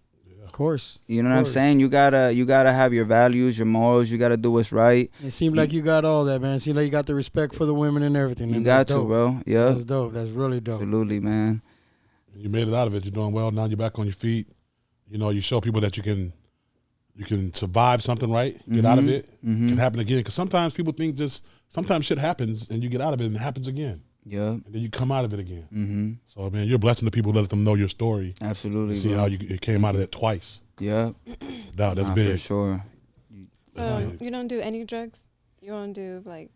Speaker 1: Of course.
Speaker 3: You know what I'm saying? You gotta have your values, your morals. You gotta do what's right.
Speaker 1: It seemed like you got all that, man. It seemed like you got the respect for the women and everything.
Speaker 3: You
Speaker 1: and
Speaker 3: got
Speaker 1: that's
Speaker 3: to,
Speaker 1: dope.
Speaker 3: bro. Yeah,
Speaker 1: That's dope. That's really dope.
Speaker 3: absolutely, man.
Speaker 2: You made it out of it. You're doing well. Now you're back on your feet. You show people that you can survive something, right? Get out of it. It can happen again. Because sometimes people think sometimes shit happens and you get out of it and it happens again.
Speaker 3: Yeah,
Speaker 2: And then you come out of it again. So, man, you're blessing the people to let them know your story.
Speaker 3: absolutely.
Speaker 2: And see
Speaker 3: bro.
Speaker 2: how it came out of that twice.
Speaker 3: Yeah,
Speaker 2: Wow, that's
Speaker 3: nah,
Speaker 2: big.
Speaker 3: for sure.
Speaker 4: So you don't do any drugs? You don't do like?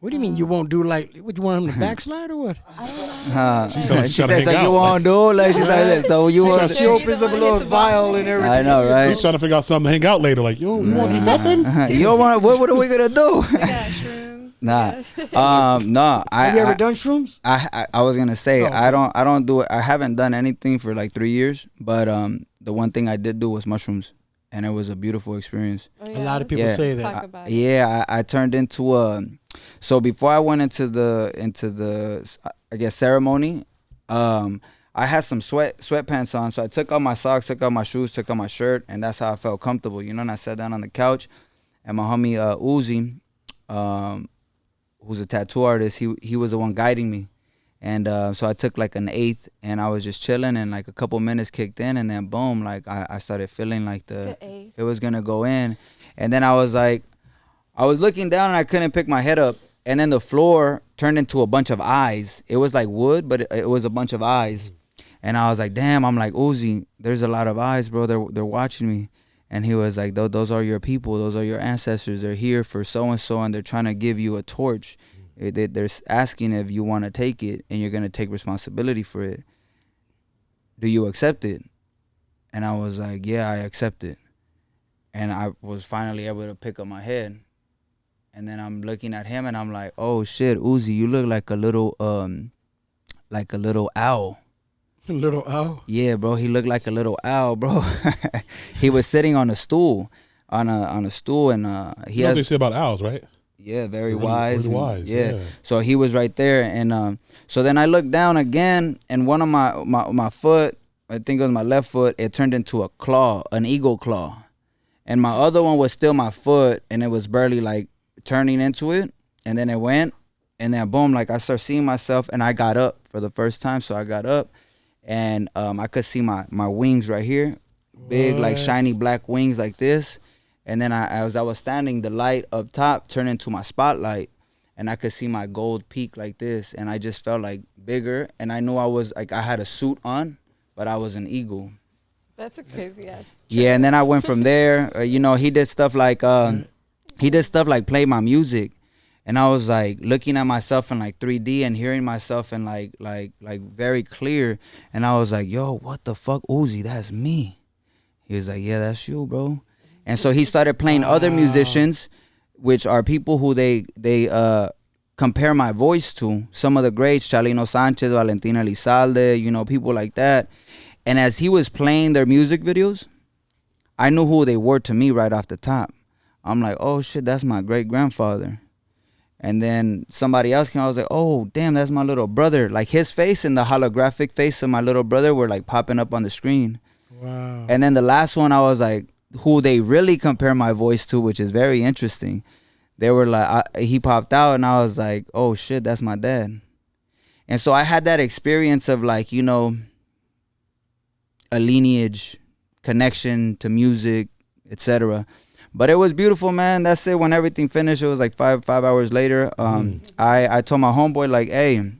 Speaker 1: What do you mean you won't do like? What you want him to backslide or what?
Speaker 2: She
Speaker 3: She
Speaker 2: said she trying to
Speaker 3: says
Speaker 2: hang
Speaker 3: like
Speaker 2: out.
Speaker 3: you won't do like she's like that. So you want?
Speaker 1: She opens up a little vial and everything.
Speaker 3: I know, right?
Speaker 2: She's trying to figure out something to hang out later. Like, you want to eat nothing?
Speaker 3: You don't want? What are we gonna do?
Speaker 4: We got shrooms. we
Speaker 3: Nah,
Speaker 4: got-
Speaker 3: no.
Speaker 1: Have you ever done shrooms?
Speaker 3: I was gonna say
Speaker 1: Oh.
Speaker 3: I don't do it. I haven't done anything for like 3 years, but the one thing I did do was mushrooms, and it was a beautiful experience.
Speaker 4: Oh,
Speaker 1: A lot of people
Speaker 3: Yeah.
Speaker 1: say
Speaker 4: Let's
Speaker 1: that.
Speaker 4: talk about it.
Speaker 3: Yeah, I turned into a. So before I went into the I guess ceremony, I had some sweatpants on, so I took off my socks, took off my shoes, took off my shirt, and that's how I felt comfortable, And I sat down on the couch, and my homie Uzi, who's a tattoo artist, he was the one guiding me, and so I took like an eighth, and I was just chilling, and like a couple minutes kicked in, and then boom, like I started feeling like
Speaker 4: Good eighth.
Speaker 3: it was gonna go in, and then I was looking down and I couldn't pick my head up, and then the floor turned into a bunch of eyes. It was like wood, but it was a bunch of eyes, and I was like, damn. I'm like, Uzi, there's a lot of eyes, bro. They're watching me, and he was like, those are your people. Those are your ancestors. They're here for so and so, and they're trying to give you a torch. They're asking if you want to take it, and you're gonna take responsibility for it. Do you accept it? And I was like, yeah, I accept it. And I was finally able to pick up my head. And then I'm looking at him and I'm like, oh shit, Uzi, you look like a little owl.
Speaker 1: A little owl.
Speaker 3: Yeah, bro, he looked like a little owl, bro. He was sitting on a stool, on a stool, and he
Speaker 2: You know what they
Speaker 3: has,
Speaker 2: say about owls, right?
Speaker 3: yeah, very
Speaker 2: Really-
Speaker 3: wise.
Speaker 2: really
Speaker 3: and-
Speaker 2: wise,
Speaker 3: yeah.
Speaker 2: yeah.
Speaker 3: So he was right there, and so then I looked down again, and one of my foot, I think it was my left foot, it turned into a claw, an eagle claw, and my other one was still my foot, and it was barely like turning into it, and then it went, and then boom, like I started seeing myself, and I got up for the first time. So I got up, and I could see my wings right here, big like
Speaker 1: What?
Speaker 3: shiny black wings like this, and then as I was standing, the light up top turned into my spotlight, and I could see my gold peak like this, and I just felt like bigger, and I knew I was like I had a suit on, but I was an eagle.
Speaker 4: That's a crazy ass.
Speaker 3: Yeah, and then I went from there. He did stuff like play my music, and I was like looking at myself in like 3D and hearing myself in like very clear, and I was like, yo, what the fuck, Uzi, that's me. He was like, yeah, that's you, bro. And so he started playing other musicians, which are people who they compare my voice to. Some of the greats, Chalino Sanchez, Valentina Elizalde, people like that. And as he was playing their music videos, I knew who they were to me right off the top. I'm like, oh shit, that's my great grandfather. And then somebody else came, I was like, oh damn, that's my little brother. Like his face and the holographic face of my little brother were like popping up on the screen.
Speaker 1: Wow.
Speaker 3: And then the last one, I was like, who they really compare my voice to, which is very interesting. They were like, he popped out, and I was like, oh shit, that's my dad. And so I had that experience of like, a lineage connection to music, etc. But it was beautiful, man. That's it. When everything finished, it was like five hours later. I told my homeboy like, hey,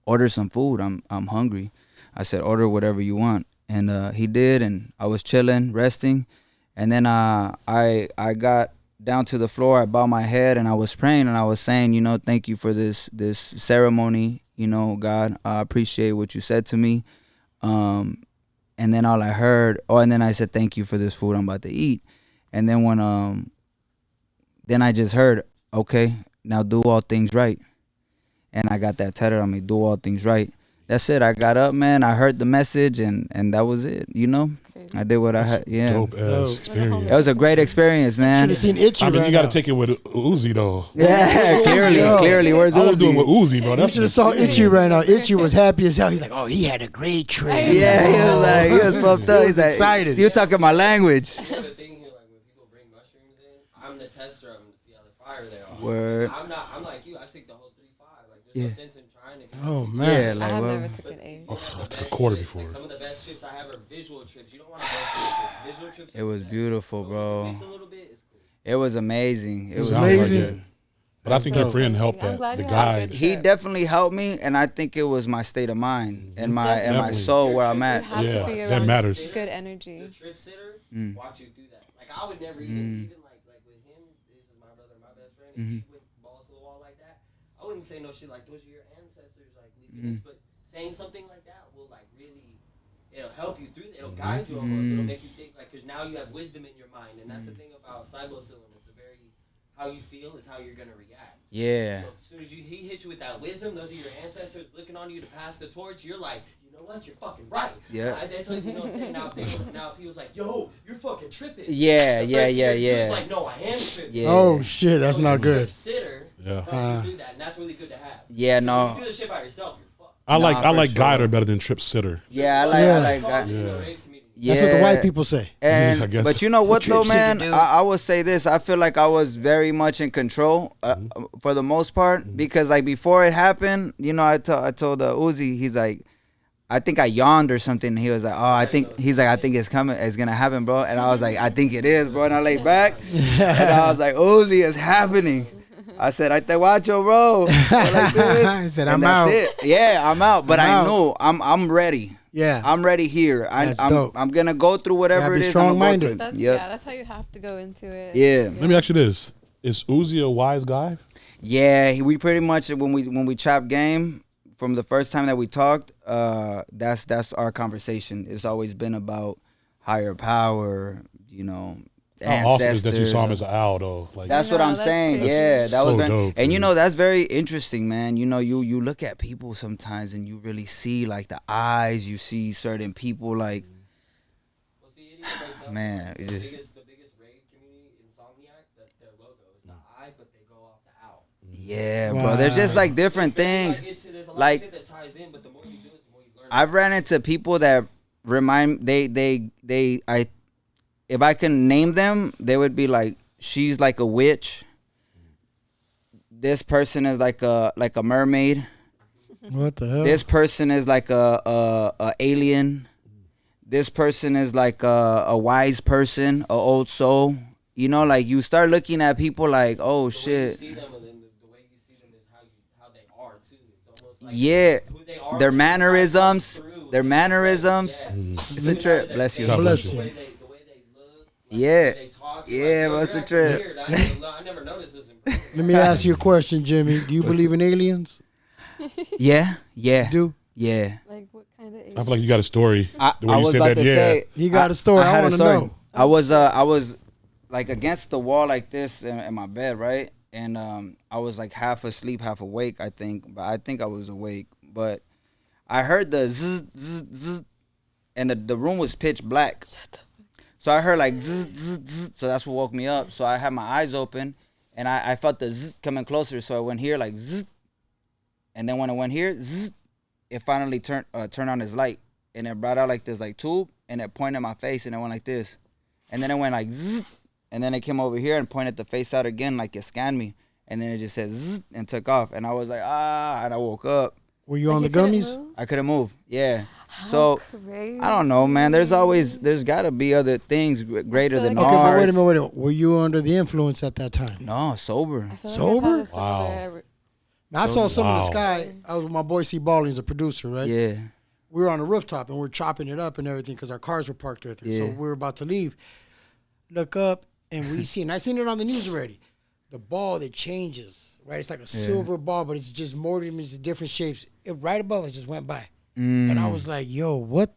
Speaker 3: order some food. I'm hungry. I said, order whatever you want. And he did, and I was chilling, resting. And then I got down to the floor, I bowed my head, and I was praying, and I was saying, thank you for this ceremony, God, I appreciate what you said to me. And then all I heard, and then I said, thank you for this food I'm about to eat. And then then I just heard, okay, now do all things right. And I got that tatted on me, do all things right. That's it. I got up, man. I heard the message, and that was it. I did what I had. Yeah,
Speaker 2: dope ass experience.
Speaker 3: It was a great experience, man.
Speaker 1: Should have seen Itchy.
Speaker 2: I mean,
Speaker 1: right
Speaker 2: you got to
Speaker 1: now.
Speaker 2: take it with Uzi though.
Speaker 3: Yeah, clearly. Where's
Speaker 2: I was doing
Speaker 3: Uzi?
Speaker 2: with Uzi, bro.
Speaker 1: You
Speaker 2: That's
Speaker 1: should have saw Itchy right now. Itchy was happy as hell. He's like, oh, he had a great trip.
Speaker 3: Yeah, he was pumped up. He's like,
Speaker 1: excited.
Speaker 3: You talking my language?
Speaker 5: The thing here, like when people bring mushrooms in, I'm the tester of them to see how fire they are.
Speaker 3: Word.
Speaker 5: I'm like you. I take the whole 3-5. Like there's no sense in trying to.
Speaker 1: Oh,
Speaker 3: Yeah,
Speaker 1: man.
Speaker 4: I have
Speaker 3: well,
Speaker 4: never took an A.
Speaker 2: I took a quarter before.
Speaker 5: Like some of the best trips I have are visual trips. You don't want to go trips. Visual trips.
Speaker 3: it was beautiful, bro.
Speaker 5: Mix a little bit. It's cool.
Speaker 3: It was amazing. It was
Speaker 2: Sounds like
Speaker 1: amazing.
Speaker 2: it. But I think your friend helped
Speaker 4: I'm
Speaker 2: that.
Speaker 4: glad
Speaker 2: The
Speaker 4: you had a
Speaker 2: guide.
Speaker 4: good
Speaker 3: He
Speaker 4: trip.
Speaker 3: definitely helped me, and I think it was my state of mind and my
Speaker 2: Definitely.
Speaker 3: soul where I'm
Speaker 4: You
Speaker 3: at.
Speaker 4: have
Speaker 2: Yeah,
Speaker 4: to be
Speaker 2: that
Speaker 4: around
Speaker 2: matters.
Speaker 4: good energy.
Speaker 5: The trip sitter,
Speaker 3: Mm.
Speaker 5: watch you do that. Like I would never even like with him. This is my brother, my best friend. If he went balls to the wall like that, I wouldn't say no shit like those are your ancestors, like leaving this. But saying something like that will like really, it'll help you through. It'll guide you almost. It'll make you think like because now you have wisdom in your mind, and that's the thing about psilocybin. It's a very how you feel is how you're gonna react.
Speaker 3: Yeah.
Speaker 5: So as soon as he hit you with that wisdom, those are your ancestors looking on you to pass the torch. You're like, you know what? You're fucking right.
Speaker 3: Yeah.
Speaker 5: That's what, you know what I'm saying. Now if he was like, yo, you're fucking tripping.
Speaker 3: Yeah,
Speaker 5: The
Speaker 3: yeah,
Speaker 5: first
Speaker 3: yeah,
Speaker 5: year, he was
Speaker 3: yeah.
Speaker 5: like, no, I am tripping.
Speaker 3: Yeah.
Speaker 1: Oh, shit. That's
Speaker 5: So
Speaker 1: not
Speaker 5: the
Speaker 1: good.
Speaker 5: trip sitter,
Speaker 2: Yeah.
Speaker 5: helps you do that, and that's really good to have.
Speaker 3: Yeah,
Speaker 5: If
Speaker 3: no.
Speaker 5: you do the shit by yourself, you're fucked.
Speaker 2: I
Speaker 3: for
Speaker 2: like
Speaker 3: sure.
Speaker 2: guider better than trip sitter.
Speaker 3: Yeah, I
Speaker 1: Yeah.
Speaker 3: like
Speaker 5: It's called
Speaker 3: that.
Speaker 5: the,
Speaker 2: Yeah.
Speaker 5: rave community.
Speaker 3: Yeah.
Speaker 1: That's what the white people say.
Speaker 2: I
Speaker 3: And
Speaker 2: guess.
Speaker 3: but you know what though,
Speaker 1: trip
Speaker 3: man?
Speaker 1: sitter, dude.
Speaker 3: I would say this. I feel like I was very much in control for the most part because like before it happened, I told Uzi, he's like, I think I yawned or something. And he was like, oh, I think it's coming, it's gonna happen, bro. And I was like, I think it is, bro. And I lay back and I was like, Uzi, it's happening. I said, I te guacho, bro. Like this.
Speaker 1: He said,
Speaker 3: And
Speaker 1: I'm
Speaker 3: that's
Speaker 1: out.
Speaker 3: it. Yeah, I'm out. But
Speaker 1: I'm
Speaker 3: I
Speaker 1: out.
Speaker 3: know I'm ready.
Speaker 1: Yeah.
Speaker 3: I'm ready here.
Speaker 1: That's dope.
Speaker 3: I'm gonna go through whatever
Speaker 1: Gotta
Speaker 3: it
Speaker 1: be
Speaker 3: is. I'm gonna go
Speaker 1: strong-minded.
Speaker 3: through.
Speaker 4: That's
Speaker 3: Yep.
Speaker 4: that's how you have to go into it.
Speaker 3: Yeah.
Speaker 2: Let me ask you this: is Uzi a wise guy?
Speaker 3: Yeah, we pretty much when we chop game from the first time that we talked, that's our conversation. It's always been about higher power,
Speaker 2: How awesome is that you
Speaker 3: ancestors.
Speaker 2: saw him as an owl though? Like
Speaker 3: That's what I'm
Speaker 4: that's
Speaker 3: saying.
Speaker 4: crazy.
Speaker 3: Yeah, that
Speaker 2: So
Speaker 3: was very,
Speaker 2: dope,
Speaker 3: and
Speaker 2: dude.
Speaker 3: that's very interesting, man. You look at people sometimes and you really see like the eyes. You see certain people like,
Speaker 5: Well, see, it even breaks up.
Speaker 3: man, it
Speaker 5: The
Speaker 3: just
Speaker 5: biggest rave community, Insomniac, that's their logo. It's the eye, but they go off the owl.
Speaker 3: yeah,
Speaker 1: Wow.
Speaker 3: bro. There's just like different
Speaker 5: It's very,
Speaker 3: things.
Speaker 5: there's a lot
Speaker 3: Like-
Speaker 5: of shit that ties in, but the more you do it, the more you learn.
Speaker 3: I've ran into people that remind if I can name them, they would be like, she's like a witch. This person is like a mermaid.
Speaker 1: What the hell?
Speaker 3: This person is like a alien. This person is like a wise person, a old soul. Like you start looking at people like, oh
Speaker 5: The way you
Speaker 3: shit.
Speaker 5: see them, and then the way you see them like
Speaker 3: Yeah,
Speaker 5: who they are,
Speaker 3: their
Speaker 5: they
Speaker 3: mannerisms,
Speaker 5: through.
Speaker 3: their mannerisms.
Speaker 5: Yeah.
Speaker 3: It's a trip. Bless you.
Speaker 2: God bless
Speaker 5: The
Speaker 2: you.
Speaker 5: way they look,
Speaker 3: Yeah.
Speaker 5: the way they talk.
Speaker 3: Yeah,
Speaker 5: like,
Speaker 3: what's
Speaker 5: you're
Speaker 3: the
Speaker 5: acting
Speaker 3: trip?
Speaker 5: weird. I never noticed this in person.
Speaker 1: Let me ask you a question, Jimmy. Do you believe in aliens?
Speaker 3: Yeah, yeah,
Speaker 1: You do?
Speaker 3: yeah.
Speaker 4: Like what kind of?
Speaker 2: I feel like you got a story.
Speaker 3: I
Speaker 2: The way you
Speaker 3: was
Speaker 2: said
Speaker 3: about
Speaker 2: that,
Speaker 3: to
Speaker 2: yeah.
Speaker 3: say.
Speaker 1: He got a story. I
Speaker 3: had a
Speaker 1: wanna
Speaker 3: story.
Speaker 1: know.
Speaker 3: I was like against the wall like this in my bed, right? And I was like half asleep, half awake, I think. But I think I was awake. But I heard the zzz, zzz, zzz, and the room was pitch black. So I heard like zzz, zzz, zzz, so that's what woke me up. So I had my eyes open, and I felt the zzz coming closer. So I went here like zzz, and then when I went here, zzz, it finally turned on his light, and it brought out like this like tube, and it pointed at my face, and it went like this, and then it went like zzz, and then it came over here and pointed the face out again like it scanned me, and then it just said zzz and took off, and I was like and I woke up.
Speaker 1: Were you on the gummies?
Speaker 3: I couldn't move. Yeah.
Speaker 4: How
Speaker 3: So
Speaker 4: crazy.
Speaker 3: I don't know, man. There's got to be other things greater
Speaker 4: feel
Speaker 3: than
Speaker 4: like
Speaker 1: Okay, but
Speaker 3: ours.
Speaker 1: wait a minute. Were you under the influence at that time?
Speaker 3: No, sober.
Speaker 4: I feel
Speaker 1: Sober?
Speaker 4: Like I've had a similar,
Speaker 1: Now, I saw some in the
Speaker 2: Wow.
Speaker 1: sky. I was with my boy C. Balling, he's a producer, right?
Speaker 3: Yeah.
Speaker 1: We were on the rooftop and we're chopping it up and everything because our cars were parked right there. So
Speaker 3: Yeah.
Speaker 1: we were about to leave. Look up and we see, and I seen it on the news already. The ball that changes, right? It's like a silver ball, but it's just more than it's different shapes. It right above us just went by, and I was like, "Yo, what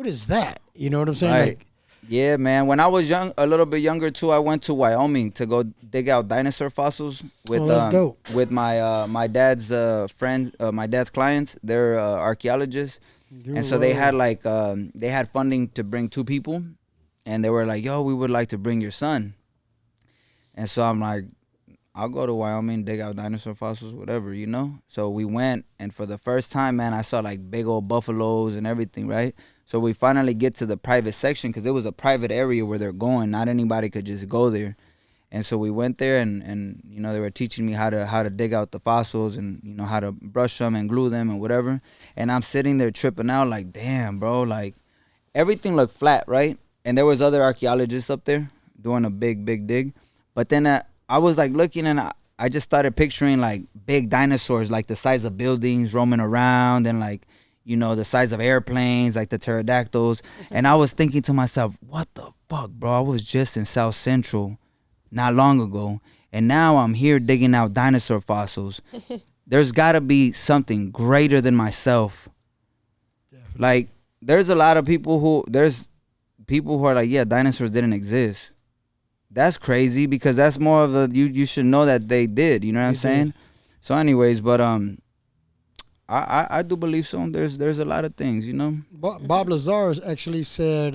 Speaker 1: is that?" You know what I'm saying?
Speaker 3: Right.
Speaker 1: Like,
Speaker 3: Yeah, man. When I was young, a little bit younger too, I went to Wyoming to go dig out dinosaur fossils with
Speaker 1: that's dope.
Speaker 3: with my my dad's friends, my dad's clients. They're archaeologists, and so they had like they had funding to bring 2 people, and they were like, "Yo, we would like to bring your son." And so I'm like, I'll go to Wyoming, dig out dinosaur fossils, whatever, you know? So we went, and for the first time, man, I saw like big old buffaloes and everything, right? So we finally get to the private section because it was a private area where they're going. Not anybody could just go there. And so we went there, and you know, they were teaching me how to dig out the fossils and, you know, how to brush them and glue them and whatever. And I'm sitting there tripping out like, damn, bro, like everything looked flat, right? And there was other archaeologists up there doing a big dig. But then I was like looking, and I just started picturing like big dinosaurs, like the size of buildings roaming around, and like, you know, the size of airplanes, like the pterodactyls. And I was thinking to myself, what the fuck, bro? I was just in South Central not long ago, and now I'm here digging out dinosaur fossils. There's got to be something greater than myself. Definitely. Like, there's a lot of people who are like, yeah, dinosaurs didn't exist. That's crazy because that's more of a you should know that they did. You know what I'm saying? So, anyways, but I do believe so. There's a lot of things, you know.
Speaker 1: Bob Lazarus actually said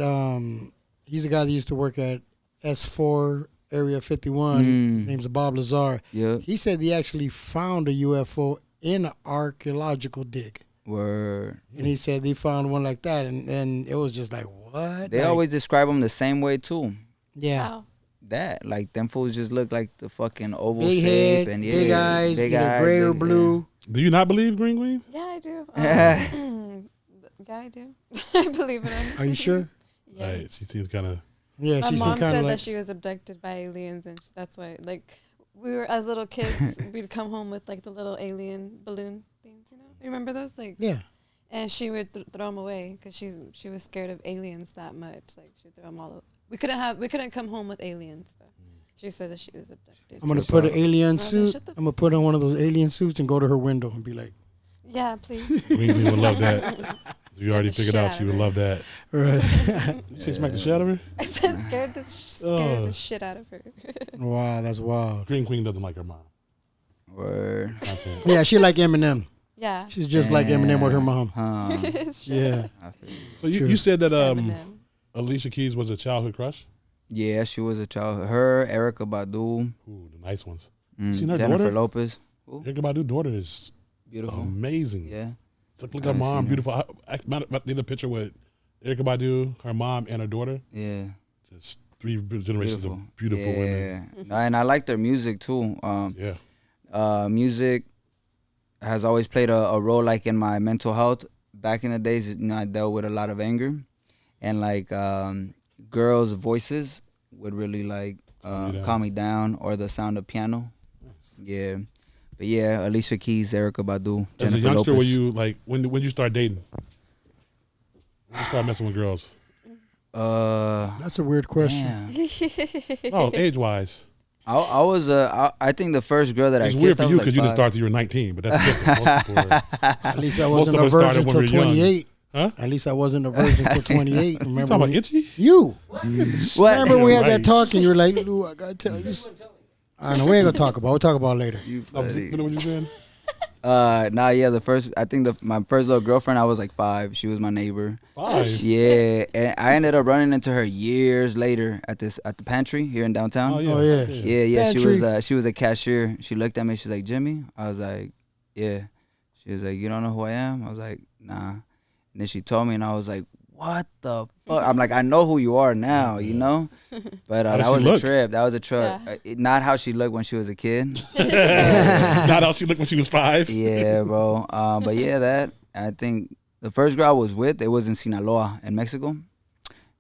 Speaker 1: he's the guy that used to work at S4 Area 51. His name's Bob Lazar.
Speaker 3: Yeah.
Speaker 1: He said he actually found a UFO in an archaeological dig.
Speaker 3: Word.
Speaker 1: And he said they found one like that, and it was just like, what?
Speaker 3: They
Speaker 1: like,
Speaker 3: always describe them the same way too.
Speaker 1: Yeah.
Speaker 4: Wow.
Speaker 3: That like them fools just look like the fucking oval
Speaker 1: Big
Speaker 3: shape
Speaker 1: head,
Speaker 3: and
Speaker 1: big eyes, either gray or blue.
Speaker 2: Do you not believe Green Queen?
Speaker 4: Yeah, I do. Yeah, I do. I believe it.
Speaker 1: Are you sure?
Speaker 4: Yeah.
Speaker 2: Right. She seems kind of.
Speaker 1: Yeah,
Speaker 4: My
Speaker 1: she
Speaker 4: mom
Speaker 1: seemed kind
Speaker 4: said
Speaker 1: of
Speaker 4: that
Speaker 1: like.
Speaker 4: she was abducted by aliens, and that's why, like, we were as little kids, we'd come home with like the little alien balloon things, you know. You remember those? Like,
Speaker 1: Yeah.
Speaker 4: and she would throw them away because she was scared of aliens that much. Like, she'd throw them all. We couldn't come home with aliens. So. She said that she was abducted.
Speaker 1: I'm gonna put an alien
Speaker 4: Oh,
Speaker 1: suit.
Speaker 4: shut the-
Speaker 1: I'm gonna put on one of those alien suits and go to her window and be like,
Speaker 4: Yeah, please.
Speaker 2: Green Queen would love that. You already
Speaker 4: the
Speaker 2: figured
Speaker 4: shit
Speaker 2: out
Speaker 4: out
Speaker 2: she
Speaker 4: of
Speaker 2: would
Speaker 4: her.
Speaker 2: love that.
Speaker 1: right.
Speaker 2: You say smack the shit out of her?
Speaker 4: I said scared the shit out of her.
Speaker 1: Wow, that's wild.
Speaker 2: Green Queen doesn't like her mom.
Speaker 3: Word.
Speaker 2: Okay.
Speaker 1: Yeah, she like Eminem.
Speaker 4: Yeah.
Speaker 1: She's just like Eminem with her mom.
Speaker 4: Shut
Speaker 1: Yeah.
Speaker 4: up,
Speaker 2: So you,
Speaker 1: True.
Speaker 2: you said that
Speaker 4: Eminem.
Speaker 2: Alicia Keys was a childhood crush?
Speaker 3: Yeah, she was a child. Her, Erica Badu,
Speaker 2: Ooh, the nice ones.
Speaker 3: Jennifer
Speaker 2: Seen her daughter?
Speaker 3: Lopez.
Speaker 2: Erykah Badu's daughter is
Speaker 3: Beautiful.
Speaker 2: amazing.
Speaker 3: Yeah.
Speaker 2: Look at her
Speaker 3: haven't
Speaker 2: mom,
Speaker 3: seen her.
Speaker 2: beautiful. I did a picture with Erykah Badu, her mom, and her daughter.
Speaker 3: Yeah.
Speaker 2: Just 3 generations of beautiful
Speaker 3: yeah.
Speaker 2: women.
Speaker 3: No, and I like their music too.
Speaker 2: Yeah.
Speaker 3: Music has always played a role like in my mental health. Back in the days, you know, I dealt with a lot of anger, and like girls' voices would really like calm me down, or the sound of piano. Yeah. But yeah, Alicia Keys, Erykah Badu,
Speaker 2: As
Speaker 3: Jennifer
Speaker 2: a youngster,
Speaker 3: Lopez.
Speaker 2: were you like when you start dating? When you start messing with girls?
Speaker 1: That's a weird question.
Speaker 2: Oh, age wise.
Speaker 3: I think the first girl that
Speaker 2: It's
Speaker 3: I kissed,
Speaker 2: weird for
Speaker 3: I
Speaker 2: you
Speaker 3: was
Speaker 2: because you
Speaker 3: like
Speaker 2: didn't start till you were 19, but that's different. Most people are,
Speaker 1: At least I
Speaker 2: most
Speaker 1: wasn't
Speaker 2: of
Speaker 1: a
Speaker 2: us started
Speaker 1: virgin
Speaker 2: when we
Speaker 1: till
Speaker 2: were young.
Speaker 1: 28.
Speaker 2: Huh?
Speaker 1: At least I wasn't a virgin till 28.
Speaker 2: You
Speaker 1: Remember?
Speaker 2: talking about itchy?
Speaker 1: You.
Speaker 3: What?
Speaker 1: Remember we had that
Speaker 2: Right.
Speaker 1: talk and you were like, Lou, I gotta tell you. I know we ain't gonna talk about. We'll talk about it later.
Speaker 3: You
Speaker 2: No,
Speaker 3: buddy.
Speaker 2: you know what you saying?
Speaker 3: My first little girlfriend, I was like 5. She was my neighbor.
Speaker 2: 5.
Speaker 3: Yeah, and I ended up running into her years later at the pantry here in downtown.
Speaker 2: Oh yeah.
Speaker 1: Oh, yeah.
Speaker 3: Yeah.
Speaker 1: Pantry.
Speaker 3: She was a cashier. She looked at me. She's like, Jimmy. I was like, yeah. She was like, you don't know who I am? I was like, nah. And then she told me, and I was like, what the fuck? I'm like, I know who you are now, you know. But
Speaker 2: How does
Speaker 3: that
Speaker 2: she
Speaker 3: was
Speaker 2: look?
Speaker 3: a trip. That was a trip.
Speaker 4: Yeah.
Speaker 3: Not how she looked when she was a kid.
Speaker 2: Not how she looked when she was 5.
Speaker 3: Yeah, bro. But yeah, I think the first girl I was with, it was in Sinaloa, in Mexico.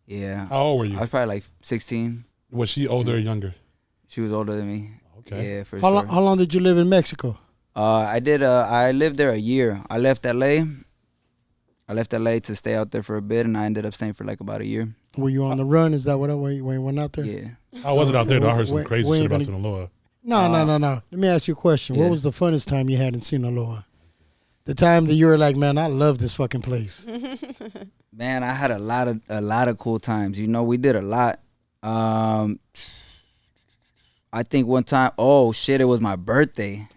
Speaker 3: Yeah.
Speaker 2: How old were you?
Speaker 3: I was probably like 16.
Speaker 2: Was she older or younger?
Speaker 3: She was older than me.
Speaker 2: Okay.
Speaker 3: Yeah, for
Speaker 1: How
Speaker 3: sure.
Speaker 1: long did you live in Mexico?
Speaker 3: I lived there a year. I left LA. I left LA to stay out there for a bit, and I ended up staying for like about a year.
Speaker 1: Were you on the run? Is that what when you went out there?
Speaker 3: Yeah.
Speaker 2: How was it out there? Though? I heard some
Speaker 1: Wait,
Speaker 2: crazy
Speaker 1: we
Speaker 2: shit
Speaker 1: ain't
Speaker 2: about
Speaker 1: gonna-
Speaker 2: Sinaloa.
Speaker 1: No. Let me ask you a question.
Speaker 3: Yeah.
Speaker 1: What was the funnest time you had in Sinaloa? The time that you were like, man, I love this fucking place.
Speaker 3: Man, I had a lot of cool times. You know, we did a lot. I think one time, oh shit, it was my birthday.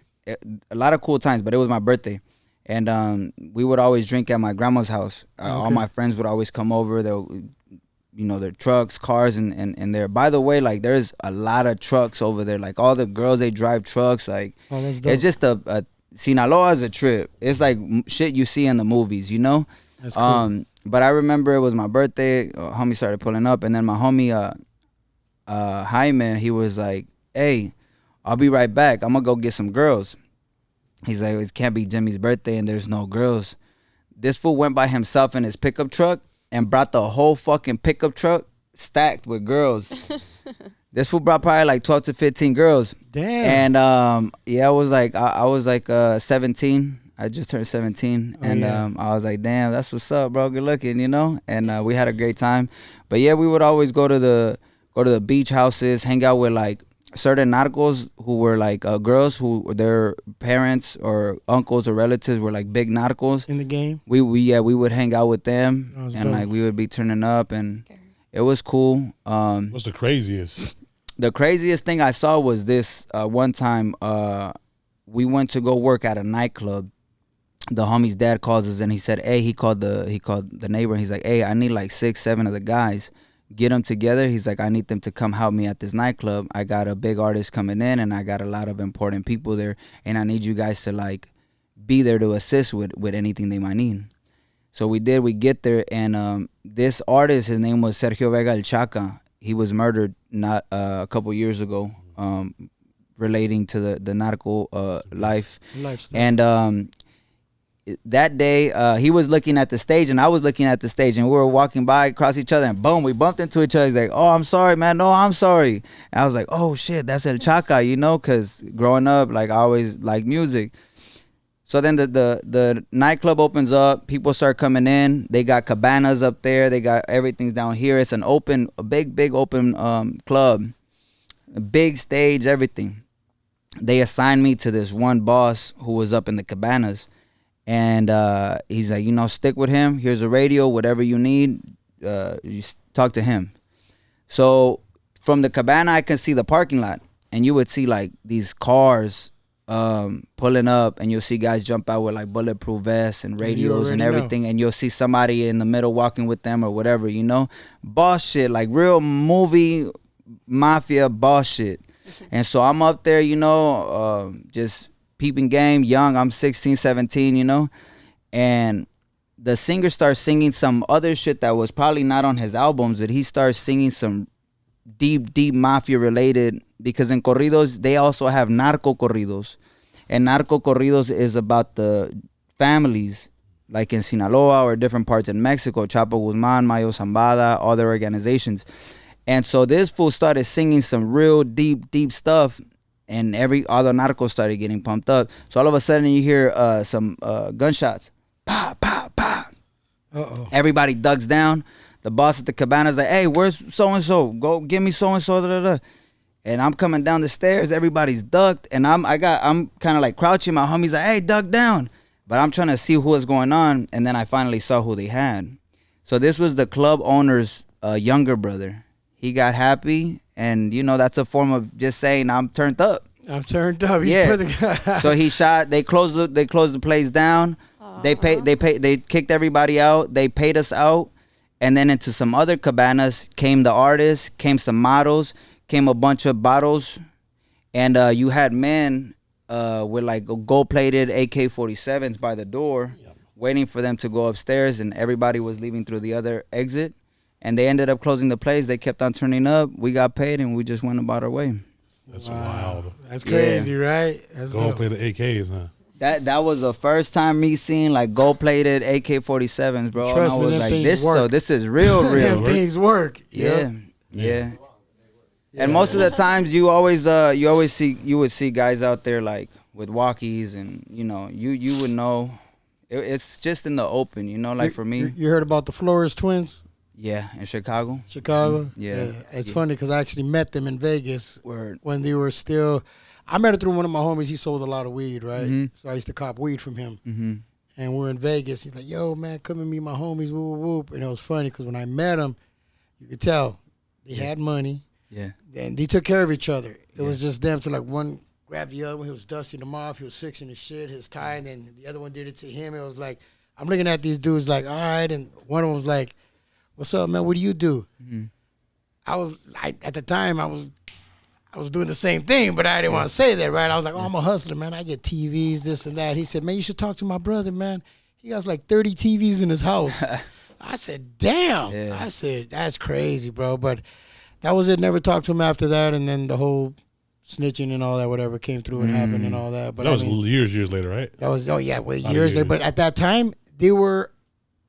Speaker 3: A lot of cool times, but it was my birthday. And we would always drink at my grandma's house. All my friends would always come over. Their trucks, cars, and there. By the way, like there's a lot of trucks over there. Like all the girls, they drive trucks. Like
Speaker 1: Oh, that's dope.
Speaker 3: it's just a Sinaloa is a trip. It's like shit you see in the movies, you know.
Speaker 1: That's cool.
Speaker 3: But I remember it was my birthday. Homie started pulling up, and then my homie Jaime, he was like, "Hey, I'll be right back. I'm gonna go get some girls." He's like, "It can't be Jimmy's birthday and there's no girls." This fool went by himself in his pickup truck and brought the whole fucking pickup truck stacked with girls. This fool brought probably like 12 to 15 girls.
Speaker 1: Damn.
Speaker 3: And yeah, I was like 17. I just turned 17, and
Speaker 1: yeah.
Speaker 3: I was like, damn, that's what's up, bro. Good looking, you know. And we had a great time. But yeah, we would always go to the beach houses, hang out with like certain narcos who were like girls who their parents or uncles or relatives were like big narcos.
Speaker 1: In the game?
Speaker 3: We would hang out with them,
Speaker 1: That was
Speaker 3: and
Speaker 1: dope.
Speaker 3: like we would be turning up, and it was cool.
Speaker 2: What's the craziest?
Speaker 3: The craziest thing I saw was this one time we went to go work at a nightclub. The homie's dad calls us and he said, hey, he called the neighbor. He's like, hey, I need like 6, 7 of the guys. Get them together. He's like, I need them to come help me at this nightclub. I got a big artist coming in and I got a lot of important people there. And I need you guys to like be there to assist with anything they might need. So we did. We get there, and this artist, his name was Sergio Vega El Chaca. He was murdered not a couple years ago, relating to the narco life.
Speaker 1: Lifestyle.
Speaker 3: And that day, he was looking at the stage, and I was looking at the stage, and we were walking by across each other, and boom, we bumped into each other. He's like, "Oh, I'm sorry, man. No, I'm sorry." And I was like, "Oh shit, that's El Chaca," you know, because growing up, like I always liked music. So then the nightclub opens up. People start coming in. They got cabanas up there. They got everything down here. It's a big open club, a big stage, everything. They assigned me to this one boss who was up in the cabanas. And he's like, stick with him. Here's a radio, whatever you need, you talk to him. So from the cabana, I can see the parking lot. And you would see like these cars pulling up, and you'll see guys jump out with like bulletproof vests and radios and everything. And you'll see somebody in the middle walking with them or whatever, boss shit, like real movie mafia boss shit. And so I'm up there, just peeping game, young. I'm 16, 17, and the singer starts singing some other shit that was probably not on his albums, but he starts singing some deep mafia related, because in corridos they also have narco corridos, and narco corridos is about the families, like in Sinaloa or different parts in Mexico, Chapo Guzman, Mayo Zambada, other organizations. And so this fool started singing some real deep stuff, and all the narcos started getting pumped up. So all of a sudden you hear some gunshots. Pa, pa, pa.
Speaker 1: Uh-oh.
Speaker 3: Everybody ducks down. The boss at the cabana is like, hey, where's so-and-so? Go give me so-and-so. Da, da, da. And I'm coming down the stairs. Everybody's ducked. And I'm kind of like crouching. My homie's like, hey, duck down. But I'm trying to see who was going on. And then I finally saw who they had. So this was the club owner's younger brother. He got happy. And, you know, that's a form of just saying I'm turned up.
Speaker 1: I'm turned up.
Speaker 3: Yeah. So he shot. They closed the place down. They kicked everybody out. They paid us out. And then into some other cabanas came the artists, came some models, came a bunch of bottles. And you had men with like gold-plated AK-47s by the door, waiting for them to go upstairs. And everybody was leaving through the other exit. And they ended up closing the place. They kept on turning up. We got paid, and we just went about our way.
Speaker 2: That's wild.
Speaker 1: That's crazy, right? That's
Speaker 2: Go play the AKs, huh?
Speaker 3: That was the first time me seeing like gold-plated AK-47s, bro.
Speaker 1: Trust
Speaker 3: and I was
Speaker 1: me,
Speaker 3: like,
Speaker 1: things work.
Speaker 3: So this is real.
Speaker 1: Them things work.
Speaker 3: Yeah. And most of the times you would see guys out there like with walkies, and you know you would know it's just in the open, you know. Like for me,
Speaker 1: you heard about the Flores twins?
Speaker 3: Yeah, in Chicago.
Speaker 1: Yeah. It's funny because I actually met them in Vegas.
Speaker 3: Word.
Speaker 1: When they were still. I met it through one of my homies. He sold a lot of weed, right?
Speaker 3: Mm-hmm.
Speaker 1: So I used to cop weed from him.
Speaker 3: Mm-hmm.
Speaker 1: And we're in Vegas. He's like, yo, man, come and meet my homies, whoop, whoop, whoop. And it was funny because when I met them, you could tell they had money.
Speaker 3: Yeah.
Speaker 1: And they took care of each other. It was just them. So, like, one grabbed the other one. He was dusting them off. He was fixing his shit, his tie. And then the other one did it to him. It was like, I'm looking at these dudes like, all right. And one of them was like, what's up, man? What do you do? Mm-hmm. At the time, I was doing the same thing, but I didn't want to say that, right? I was like, oh, I'm a hustler, man. I get TVs, this and that. He said, man, you should talk to my brother, man. He has like 30 TVs in his house. I said, damn. Yeah. I said, that's crazy, bro. But that was it. Never talked to him after that. And then the whole snitching and all that, whatever, came through and happened and all that. But
Speaker 2: that was years later, right?
Speaker 1: That was, years later. But at that time, they were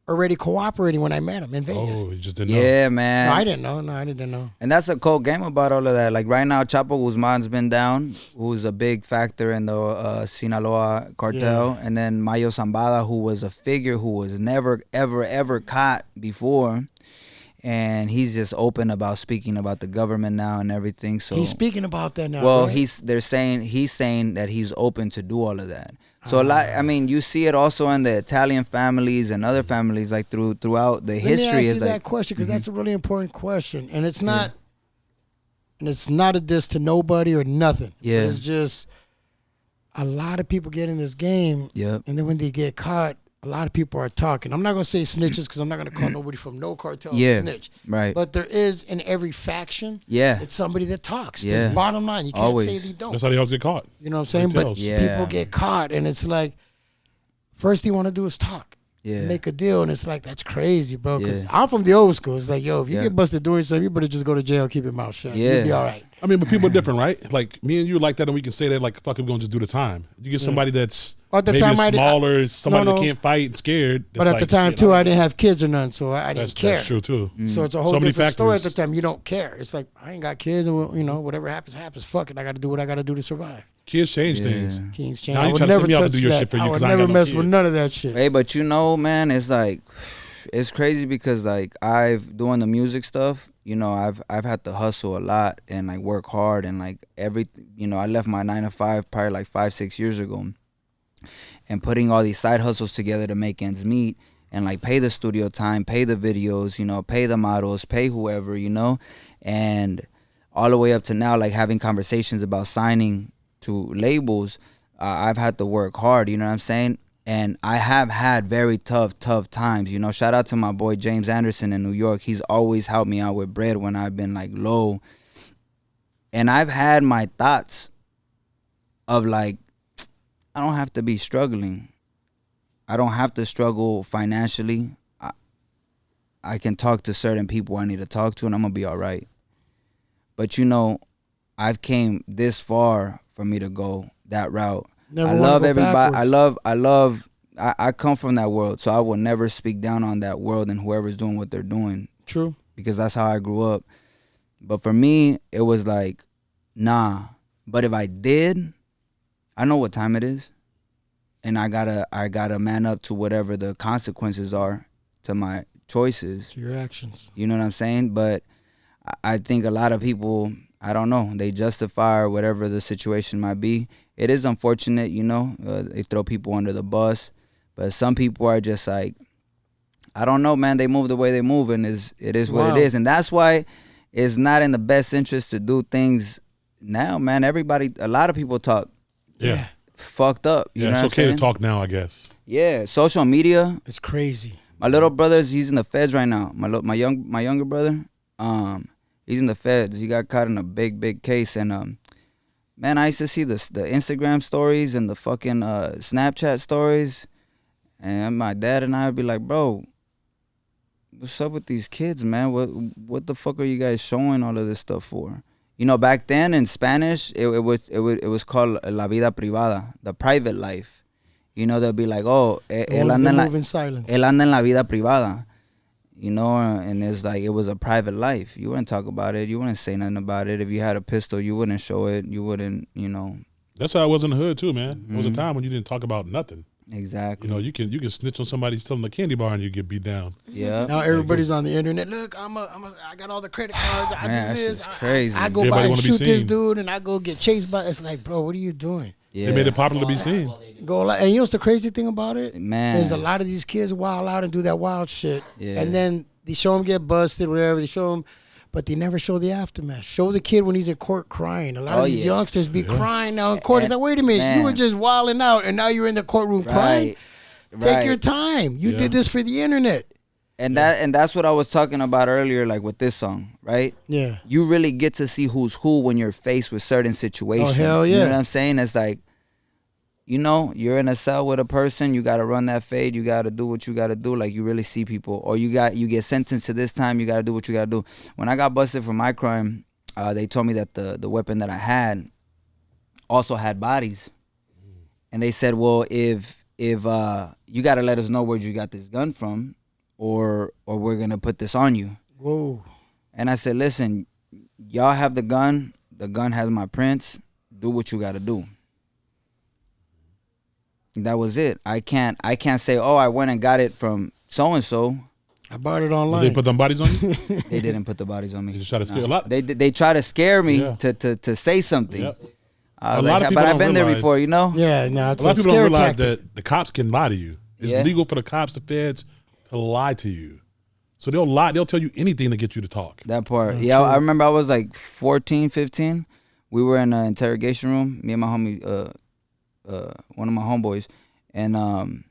Speaker 1: already cooperating when I met him in Vegas.
Speaker 2: Oh, you just didn't know?
Speaker 3: Yeah, man.
Speaker 1: No, I didn't know. No, I didn't know.
Speaker 3: And that's a cold game about all of that. Like right now, Chapo Guzman's been down, who's a big factor in the Sinaloa cartel. Yeah. And then Mayo Zambada, who was a figure who was never, ever, ever caught before. And he's just open about speaking about the government now and everything. So
Speaker 1: he's speaking about that now.
Speaker 3: Well,
Speaker 1: right?
Speaker 3: he's saying that he's open to do all of that. So a lot, I mean, you see it also in the Italian families and other families, like throughout the history.
Speaker 1: Let me ask you
Speaker 3: is
Speaker 1: that
Speaker 3: like,
Speaker 1: question, because that's a really important question, and it's not, and it's not a diss to nobody or nothing.
Speaker 3: Yeah,
Speaker 1: it's just a lot of people get in this game, and then when they get caught, a lot of people are talking. I'm not gonna say snitches because I'm not gonna call nobody from no cartel a snitch.
Speaker 3: Right.
Speaker 1: But there is in every faction.
Speaker 3: Yeah.
Speaker 1: It's somebody that talks.
Speaker 3: Yeah.
Speaker 1: That's bottom line. You can't say they don't.
Speaker 2: That's how they always get caught.
Speaker 1: You know what I'm saying? But people get caught, and it's like, first thing you want to do is talk. Yeah. Make a deal, and it's like, that's crazy, bro. Because I'm from the old school. It's like, yo, if you get busted doing something, you better just go to jail and keep your mouth shut. You'll be all right.
Speaker 2: I mean, but people are different, right? Like me and you like that, and we can say that like, fuck, we're gonna just do the time. You get somebody that's maybe smaller, somebody that can't fight and scared.
Speaker 1: But at the time too, I didn't have kids or none, so I didn't care.
Speaker 2: That's true too.
Speaker 1: So it's a whole different story at the time. You don't care. It's like, I ain't got kids, and you know, whatever happens, happens. Fuck it, I got to do what I got to do to survive.
Speaker 2: Kids change things.
Speaker 1: Kids change.
Speaker 2: Now you try to send me out to do your shit for you because I ain't got no kids.
Speaker 1: Never mess with none of that shit.
Speaker 3: Hey, but you know, man, it's like, it's crazy because like I've doing the music stuff. You know, I've had to hustle a lot and like work hard and like I left my 9 to 5 probably like 5-6 years ago, and putting all these side hustles together to make ends meet and like pay the studio time, pay the videos, you know, pay the models, pay whoever, you know, and all the way up to now, like having conversations about signing to labels. I've had to work hard, you know what I'm saying? And I have had very tough times. You know, shout out to my boy James Anderson in New York. He's always helped me out with bread when I've been like low. And I've had my thoughts of like, I don't have to be struggling. I don't have to struggle financially. I can talk to certain people I need to talk to, and I'm going to be all right. But, you know, I've came this far for me to go that route. I love everybody. I come from that world, so I will never speak down on that world and whoever's doing what they're doing.
Speaker 1: True.
Speaker 3: Because that's how I grew up. But for me, it was like, nah, But if I did, I know what time it is, and I gotta man up to whatever the consequences are to my choices.
Speaker 1: To your actions.
Speaker 3: You know what I'm saying? But I think a lot of people, I don't know, they justify or whatever the situation might be. It is unfortunate, you know, they throw people under the bus, but some people are just like, I don't know, man. They move the way they move, and it is what it is, and that's why it's not in the best interest to do things now, man. A lot of people talk, fucked up. You know
Speaker 2: it's
Speaker 3: what
Speaker 2: okay
Speaker 3: I'm saying?
Speaker 2: to talk now, I guess.
Speaker 3: Yeah, social media.
Speaker 1: It's crazy.
Speaker 3: My little brother's, he's in the feds right now. My younger brother, he's in the feds. He got caught in a big case, and man, I used to see the Instagram stories and the fucking Snapchat stories, and my dad and I would be like, bro, what's up with these kids, man? What the fuck are you guys showing all of this stuff for? You know, back then in Spanish, it was called la vida privada, the private life. You know, they'll be like, oh, él anda en la vida privada. You know, and it's like, it was a private life. You wouldn't talk about it. You wouldn't say nothing about it. If you had a pistol, you wouldn't show it. You wouldn't, you know.
Speaker 2: That's how it was in the hood too, man. There was a time when you didn't talk about nothing.
Speaker 3: Exactly.
Speaker 2: You know, you can snitch on somebody stealing a candy bar and you get beat down.
Speaker 3: Yeah.
Speaker 1: Now everybody's on the internet. Look, I got all the credit cards. I
Speaker 3: Man,
Speaker 1: do this.
Speaker 3: that's just crazy.
Speaker 1: I go
Speaker 2: Everybody
Speaker 1: by and
Speaker 2: wanna be
Speaker 1: shoot this
Speaker 2: seen.
Speaker 1: dude, and I go get chased by. It's like, bro, what are you doing?
Speaker 3: Yeah.
Speaker 2: They made it popular to be seen.
Speaker 1: And you know what's the crazy thing about it?
Speaker 3: Man.
Speaker 1: There's a lot of these kids wild out and do that wild shit.
Speaker 3: Yeah.
Speaker 1: And then they show them get busted, whatever. They show them, but they never show the aftermath. Show the kid when he's in court crying. A lot of these youngsters be crying now in court. It's like, wait a minute, you were just wilding out, and now you're in the courtroom crying. Take your time. You did this for the internet.
Speaker 3: And that's what I was talking about earlier, like with this song, right?
Speaker 1: Yeah.
Speaker 3: You really get to see who's who when you're faced with certain situations.
Speaker 1: Oh, hell yeah.
Speaker 3: You know what I'm saying? It's like, you know, you're in a cell with a person, you gotta run that fade, you gotta do what you gotta do. Like, you really see people. Or you get sentenced to this time, you gotta do what you gotta do. When I got busted for my crime, they told me that the weapon that I had also had bodies. And they said, well, if you gotta let us know where you got this gun from, or we're gonna put this on you.
Speaker 1: Whoa.
Speaker 3: And I said, listen, y'all have the gun has my prints, do what you gotta do. That was it. I can't say, oh, I went and got it from so and so.
Speaker 1: I bought it online.
Speaker 2: Did they put them bodies on you?
Speaker 3: They didn't put the bodies on me.
Speaker 2: They just try to scare a lot.
Speaker 3: They try to scare me to say something.
Speaker 2: Yep.
Speaker 3: A lot of people, but I've been there before, you know.
Speaker 1: Yeah, no, it's
Speaker 2: a lot of people don't realize
Speaker 1: tactic.
Speaker 2: that the cops can lie to you. It's legal for the cops, the feds, to lie to you. So they'll lie. They'll tell you anything to get you to talk.
Speaker 3: That part. Yeah, I remember I was like 14, 15. We were in an interrogation room, me and my homie, one of my homeboys. And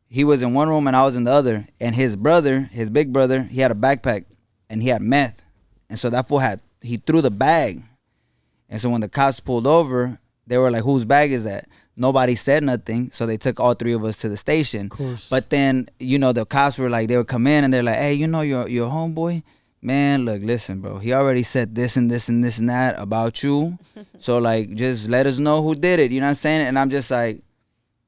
Speaker 3: he was in one room and I was in the other. And his big brother, he had a backpack and he had meth. And so that fool he threw the bag. And so when the cops pulled over, they were like, whose bag is that? Nobody said nothing. So they took all three of us to the station.
Speaker 1: Of course.
Speaker 3: But then, you know, the cops were like, they would come in and they're like, hey, you know, your homeboy? Man, look, listen, bro. He already said this and this and this and that about you. So, like, just let us know who did it. You know what I'm saying? And I'm just like,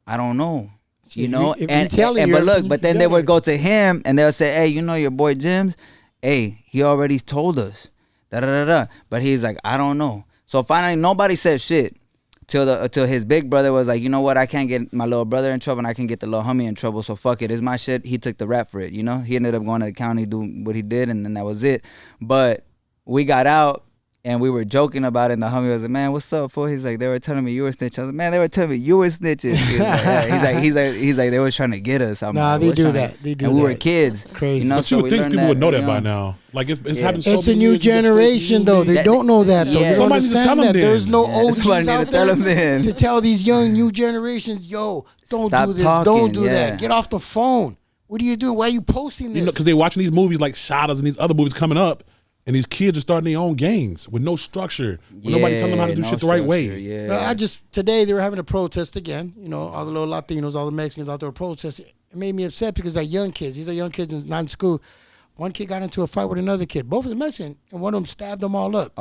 Speaker 3: I don't know. You know? But then they would go to him and they'll say, hey, you know your boy Jim's? Hey, he already told us. Da-da-da-da. But he's like, I don't know. So finally, nobody said shit till his big brother was like, you know what? I can't get my little brother in trouble and I can get the little homie in trouble. So fuck it. It's my shit. He took the rap for it, you know? He ended up going to the county, doing what he did, and then that was it. But we got out and we were joking about it, and the homie was like, man, what's up, fool? He's like, they were telling me you were snitching. I was like, man, they were telling me you were snitching. He's like, they were trying to get us. I'm like,
Speaker 1: they do that. They do
Speaker 3: and
Speaker 1: that.
Speaker 3: we were kids.
Speaker 1: It's crazy.
Speaker 3: You know,
Speaker 2: But you would think people would know that by now. Like, it's happened so
Speaker 1: It's a
Speaker 2: many
Speaker 1: new
Speaker 2: years, you get straight
Speaker 1: generation, though. They don't know that, though.
Speaker 3: Yeah.
Speaker 1: They don't
Speaker 2: Somebody needs to tell
Speaker 1: understand
Speaker 2: them
Speaker 1: that.
Speaker 2: then.
Speaker 1: There's no OGs
Speaker 3: somebody need
Speaker 1: out
Speaker 3: to tell
Speaker 1: there
Speaker 3: them then.
Speaker 1: to tell these young new generations, yo, don't
Speaker 3: Stop
Speaker 1: do this.
Speaker 3: talking,
Speaker 1: Don't do
Speaker 3: yeah.
Speaker 1: that. Get off the phone. What are you doing? Why are you posting this?
Speaker 2: You know, because they're watching these movies like Shadows and these other movies coming up, and these kids are starting their own gangs with no structure, with nobody telling them how to do shit the right way.
Speaker 3: Yeah.
Speaker 1: Today they were having a protest again. You know, all the little Latinos, all the Mexicans out there protesting. It made me upset because they're young kids. These are young kids not in school. One kid got into a fight with another kid. Both of them Mexican, and one of them stabbed them all up.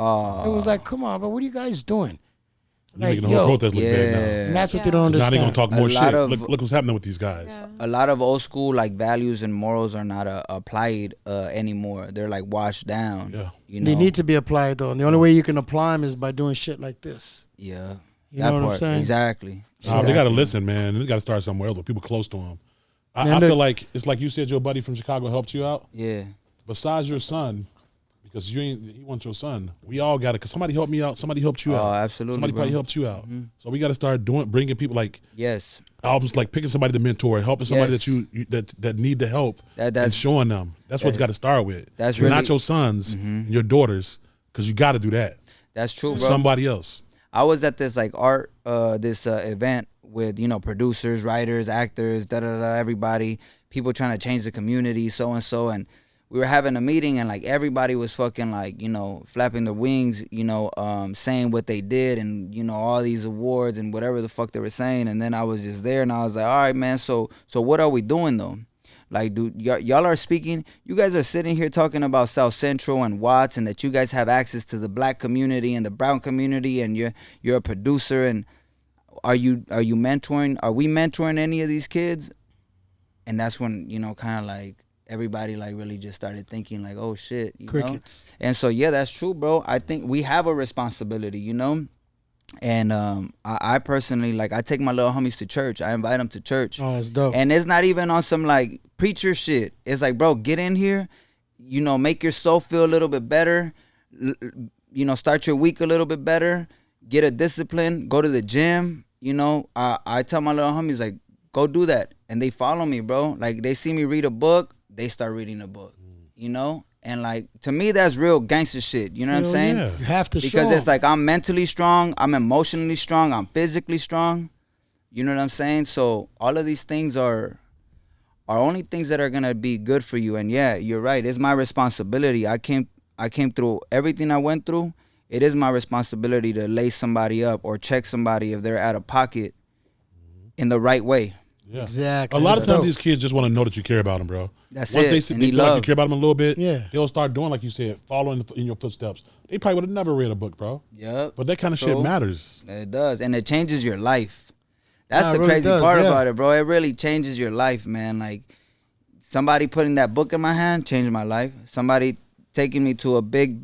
Speaker 1: It was like, come on, bro, what are you guys doing?
Speaker 2: You're making the whole protest look bad now.
Speaker 1: And that's what they don't understand.
Speaker 2: Now they're gonna talk more shit.
Speaker 3: Of,
Speaker 2: look what's happening with these guys.
Speaker 4: Yeah.
Speaker 3: A lot of old school like values and morals are not applied anymore. They're like washed down.
Speaker 2: Yeah.
Speaker 3: You know?
Speaker 1: They need to be applied though, and the only way you can apply them is by doing shit like this.
Speaker 3: Yeah.
Speaker 1: You know what I'm saying?
Speaker 3: Exactly.
Speaker 2: They got to listen, man. They got to start somewhere else with people close to them. I feel like it's like you said, your buddy from Chicago helped you out.
Speaker 3: Yeah.
Speaker 2: Besides your son, because he wants your son. We all got it. Because somebody helped me out. Somebody helped you out.
Speaker 3: Oh, absolutely.
Speaker 2: Somebody probably helped you out.
Speaker 3: Mm-hmm.
Speaker 2: So we got to start bringing people like
Speaker 3: Yes.
Speaker 2: albums, like picking somebody to mentor, helping somebody that need the help, and showing them. That's what's got to start with.
Speaker 3: That's
Speaker 2: really, not your sons, and your daughters, because you got to do that.
Speaker 3: That's true, bro.
Speaker 2: Somebody else.
Speaker 3: I was at this like art event with producers, writers, actors, everybody, people trying to change the community, so and so, and we were having a meeting and like everybody was fucking like flapping their wings, saying what they did and all these awards and whatever the fuck they were saying, and then I was just there and I was like, all right, man, so what are we doing though? Like, dude, y'all are speaking. You guys are sitting here talking about South Central and Watts, and that you guys have access to the black community and the brown community, and you're a producer. And are you mentoring? Are we mentoring any of these kids? And that's when kind of like everybody like really just started thinking like, oh shit,
Speaker 1: Crickets.
Speaker 3: And so yeah, that's true, bro. I think we have a responsibility, And I personally, like, I take my little homies to church. I invite them to church.
Speaker 1: Oh, it's dope.
Speaker 3: And it's not even on some, like, preacher shit. It's like, bro, get in here, make your soul feel a little bit better, start your week a little bit better, get a discipline, go to the gym. I tell my little homies, like, go do that. And they follow me, bro. Like, they see me read a book, they start reading a book, And, like, to me, that's real gangster shit. You know what I'm saying?
Speaker 2: Yeah.
Speaker 1: You have to show
Speaker 3: Because it's
Speaker 1: 'em.
Speaker 3: like I'm mentally strong, I'm emotionally strong, I'm physically strong. You know what I'm saying? So all of these things are only things that are going to be good for you. And, yeah, you're right. It's my responsibility. I came through everything I went through. It is my responsibility to lace somebody up or check somebody if they're out of pocket in the right way.
Speaker 2: Yeah.
Speaker 1: Exactly.
Speaker 2: A lot of
Speaker 1: That's
Speaker 2: times
Speaker 1: dope.
Speaker 2: these kids just want to know that you care about them, bro.
Speaker 3: That's
Speaker 2: Once
Speaker 3: it.
Speaker 2: they see
Speaker 3: And need
Speaker 2: like you
Speaker 3: love.
Speaker 2: care about them a little bit,
Speaker 1: Yeah.
Speaker 2: they'll start doing, like you said, following in your footsteps. They probably would have never read a book, bro.
Speaker 3: Yep.
Speaker 2: But that kind of shit
Speaker 3: True.
Speaker 2: matters.
Speaker 3: It does. And it changes your life. That's
Speaker 1: Nah, it
Speaker 3: the
Speaker 1: really
Speaker 3: crazy
Speaker 1: does,
Speaker 3: part
Speaker 1: yeah.
Speaker 3: about it, bro. It really changes your life, man. Like, somebody putting that book in my hand changed my life. Somebody taking me to a big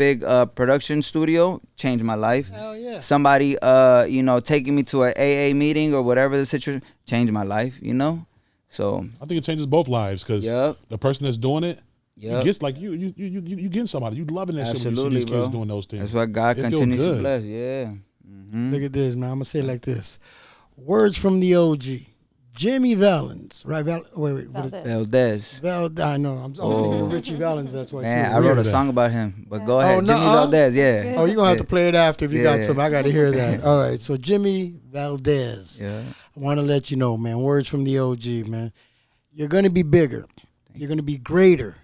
Speaker 3: production studio changed my life.
Speaker 1: Hell yeah.
Speaker 3: Somebody taking me to an AA meeting or whatever the situation changed my life, So
Speaker 2: I think it changes both lives because
Speaker 3: Yep.
Speaker 2: the person that's doing it,
Speaker 3: Yep.
Speaker 2: you gets like you getting somebody. You loving that shit when you see
Speaker 3: Absolutely,
Speaker 2: these kids
Speaker 3: bro.
Speaker 2: doing those things.
Speaker 3: That's why God
Speaker 2: It feel
Speaker 3: continues to
Speaker 2: good.
Speaker 3: bless. Yeah. Mhm.
Speaker 1: Look at this, man. I'm gonna say it like this. Words from the OG. Jimmy Valens, right? Wait, what is
Speaker 3: Valdez.
Speaker 1: I know. I was thinking of Richie Valens. That's why.
Speaker 3: Man,
Speaker 1: too.
Speaker 3: I wrote a
Speaker 2: Weird.
Speaker 3: song about him. But
Speaker 4: Yeah.
Speaker 3: go ahead.
Speaker 1: Oh,
Speaker 3: Jimmy
Speaker 1: nuh-uh.
Speaker 3: Valdez, yeah.
Speaker 1: Oh, you're gonna have to play it after if you got
Speaker 3: Yeah.
Speaker 1: some. I gotta hear that. All right. So Jimmy Valdez.
Speaker 3: Yeah.
Speaker 1: I want to let you know, man. Words from the OG, man. You're gonna be bigger. You're gonna be greater.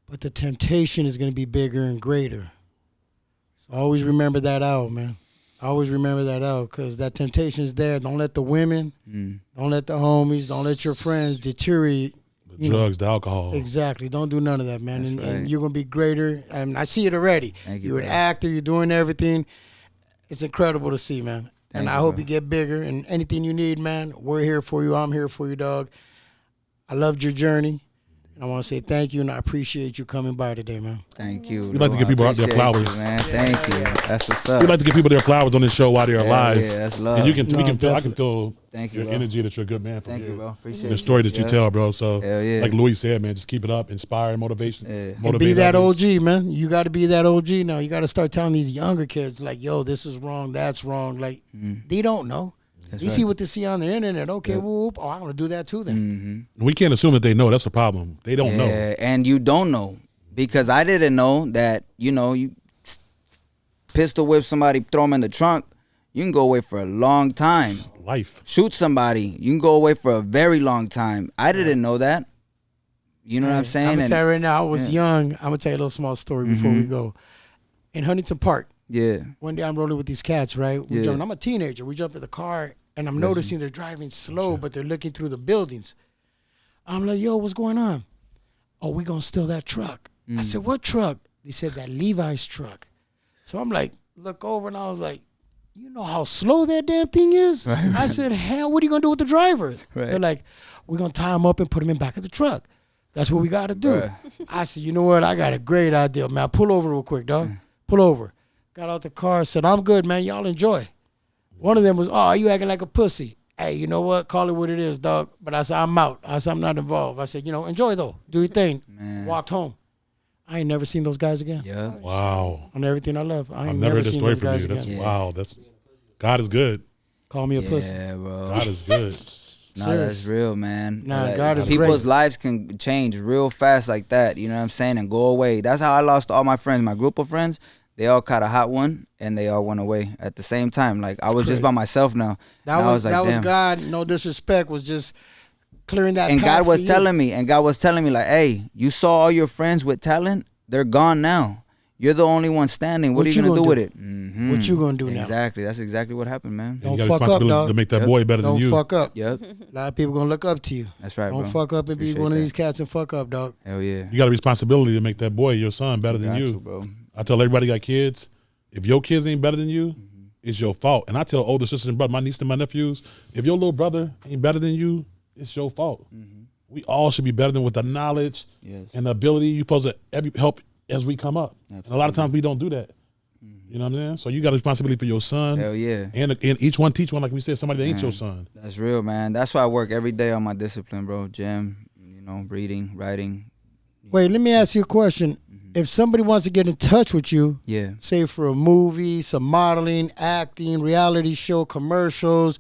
Speaker 1: But the temptation is gonna be bigger and greater. So always remember that out, man. Always remember that out, because that temptation is there. Don't let the women, don't let the homies, don't let your friends deteriorate.
Speaker 2: The drugs, the alcohol.
Speaker 1: Exactly. Don't do none of that, man.
Speaker 3: That's
Speaker 1: And
Speaker 3: right.
Speaker 1: you're going to be greater. And I see it already.
Speaker 3: Thank you,
Speaker 1: You're an
Speaker 3: bro.
Speaker 1: actor. You're doing everything. It's incredible to see, man.
Speaker 3: Thank
Speaker 1: And
Speaker 3: you,
Speaker 1: I hope
Speaker 3: bro.
Speaker 1: you get bigger. And anything you need, man, we're here for you. I'm here for you, dog. I loved your journey. And I want to say thank you, and I appreciate you coming by today, man.
Speaker 3: Thank you.
Speaker 2: We'd like to
Speaker 3: bro.
Speaker 2: give people
Speaker 3: I
Speaker 2: out their
Speaker 3: appreciate
Speaker 2: flowers.
Speaker 3: you, man. Thank you. That's what's up.
Speaker 2: We like to give people their flowers on this show while they're
Speaker 3: Yeah,
Speaker 2: alive.
Speaker 3: yeah, that's love.
Speaker 2: And you can,
Speaker 1: No,
Speaker 2: I can
Speaker 1: definitely.
Speaker 2: feel
Speaker 3: Thank you,
Speaker 2: your
Speaker 3: bro.
Speaker 2: energy that you're a good man. From
Speaker 3: Thank
Speaker 2: here.
Speaker 3: you, bro. Appreciate
Speaker 2: The story that you
Speaker 3: Yeah.
Speaker 2: tell, bro. So,
Speaker 3: Hell yeah.
Speaker 2: like Louie said, man, just keep it up, inspire, motivation,
Speaker 3: Yeah.
Speaker 1: And
Speaker 2: motivate
Speaker 1: be that
Speaker 2: others.
Speaker 1: OG, man. You got to be that OG now. You got to start telling these younger kids, like, yo, this is wrong, that's wrong. Like, they don't know.
Speaker 3: That's
Speaker 1: They
Speaker 3: right.
Speaker 1: see what they see on the internet. Okay, whoop. Oh, I'm going to do that too then.
Speaker 2: We can't assume that they know. That's the problem. They don't know.
Speaker 3: Yeah, and you don't know, because I didn't know that, you pistol whip somebody, throw them in the trunk, you can go away for a long time.
Speaker 2: Life.
Speaker 3: Shoot somebody, you can go away for a very long time. I didn't know that. You know what I'm saying?
Speaker 1: I'm going to
Speaker 3: And-
Speaker 1: tell you right now, I was young. I'm going to tell you a little small story before we go. In Huntington Park,
Speaker 3: yeah.
Speaker 1: one day I'm rolling with these cats, right?
Speaker 3: Yeah.
Speaker 1: I'm a teenager. We jump in the car, and I'm noticing they're driving slow, but they're looking through the buildings. I'm like, yo, what's going on? Oh, we going to steal that truck. I said, what truck? They said that Levi's truck. So I'm like, look over, and I was like, you know how slow that damn thing is?
Speaker 3: Right.
Speaker 1: I said, hell, what are you going to do with the driver?
Speaker 3: Right.
Speaker 1: They're like, we're going to tie him up and put him in back of the truck. That's what we got to do.
Speaker 3: Right.
Speaker 1: I said, you know what? I got a great idea, man. Pull over real quick, dog. Pull over. Got out the car, said, I'm good, man. Y'all enjoy. One of them was, oh, you acting like a pussy. Hey, you know what? Call it what it is, dog. But I said, I'm out. I said, I'm not involved. I said, you know, enjoy, though. Do your thing.
Speaker 3: Man.
Speaker 1: Walked home. I ain't never seen those guys again.
Speaker 3: Yeah.
Speaker 2: Wow.
Speaker 1: On everything I love. I
Speaker 2: I've
Speaker 1: ain't
Speaker 2: never heard this
Speaker 1: seen
Speaker 2: story
Speaker 1: those
Speaker 2: from
Speaker 1: guys
Speaker 2: you. That's
Speaker 1: again.
Speaker 2: wow. That's God is good.
Speaker 1: Call me a pussy.
Speaker 3: Yeah, bro.
Speaker 2: God is good.
Speaker 3: Nah,
Speaker 1: Serious.
Speaker 3: that's real, man.
Speaker 1: Nah,
Speaker 3: Like,
Speaker 1: God is
Speaker 3: people's
Speaker 1: great.
Speaker 3: lives can change real fast like that. You know what I'm saying? And go away. That's how I lost all my friends. My group of friends, they all caught a hot one, and they all went away at the same time. Like I was just by myself now.
Speaker 1: That
Speaker 3: And I
Speaker 1: was
Speaker 3: like,
Speaker 1: that was
Speaker 3: damn.
Speaker 1: God. No disrespect. Was just clearing that.
Speaker 3: And
Speaker 1: path
Speaker 3: God was
Speaker 1: for you.
Speaker 3: telling me, like, hey, you saw all your friends with talent. They're gone now. You're the only one standing. What are you gonna do with it? Mm-hmm.
Speaker 1: What you gonna do now?
Speaker 3: Exactly. That's exactly what happened, man.
Speaker 2: And
Speaker 1: Don't
Speaker 2: you got
Speaker 1: fuck up,
Speaker 2: responsibility
Speaker 1: dog.
Speaker 2: to make that
Speaker 3: Yep.
Speaker 2: boy better than
Speaker 1: Don't
Speaker 2: you.
Speaker 1: fuck up.
Speaker 3: Yep.
Speaker 1: A lot of people gonna look up to you.
Speaker 3: That's right,
Speaker 1: Don't
Speaker 3: bro.
Speaker 1: fuck up and be
Speaker 3: Appreciate
Speaker 1: one of
Speaker 3: that.
Speaker 1: these cats and fuck up, dog.
Speaker 3: Hell yeah.
Speaker 2: You got a responsibility to make that boy, your son, better than
Speaker 3: Got
Speaker 2: you.
Speaker 3: to, bro.
Speaker 2: I tell everybody got kids, if your kids ain't better than you, it's your fault. And I tell older sisters and brothers, my niece and my nephews, if your little brother ain't better than you, it's your fault. We all should be better than with the knowledge
Speaker 3: Yes.
Speaker 2: and the ability you're supposed to help as we come up. And a lot of times we don't do that. You know what I'm saying? So you got a responsibility for your son.
Speaker 3: Hell yeah.
Speaker 2: And each one teach one, like we said, somebody that ain't your son.
Speaker 3: That's real, man. That's why I work every day on my discipline, bro. Gym, reading, writing.
Speaker 1: Wait, let me ask you a question. If somebody wants to get in touch with you,
Speaker 3: Yeah.
Speaker 1: say for a movie, some modeling, acting, reality show, commercials,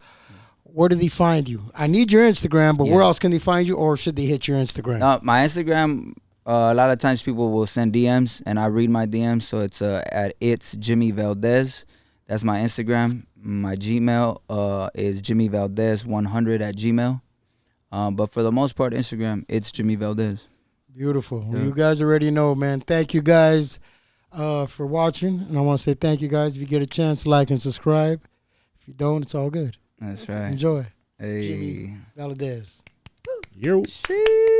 Speaker 1: where do they find you? I need your Instagram, but where else can they find you, or should they hit your Instagram?
Speaker 3: My Instagram, a lot of times people will send DMs, and I read my DMs, so it's at It's Jimmy Valdez. That's my Instagram. My Gmail is jimmyvaldez100 @gmail. But for the most part, Instagram, it's Jimmy Valdez.
Speaker 1: Beautiful. Well,
Speaker 3: Yeah.
Speaker 1: you guys already know, man. Thank you guys for watching. And I want to say thank you guys. If you get a chance, like and subscribe. If you don't, it's all good.
Speaker 3: That's right.
Speaker 1: Enjoy.
Speaker 3: Hey.
Speaker 1: Jimmy Valdez.
Speaker 2: You.
Speaker 3: Sheesh.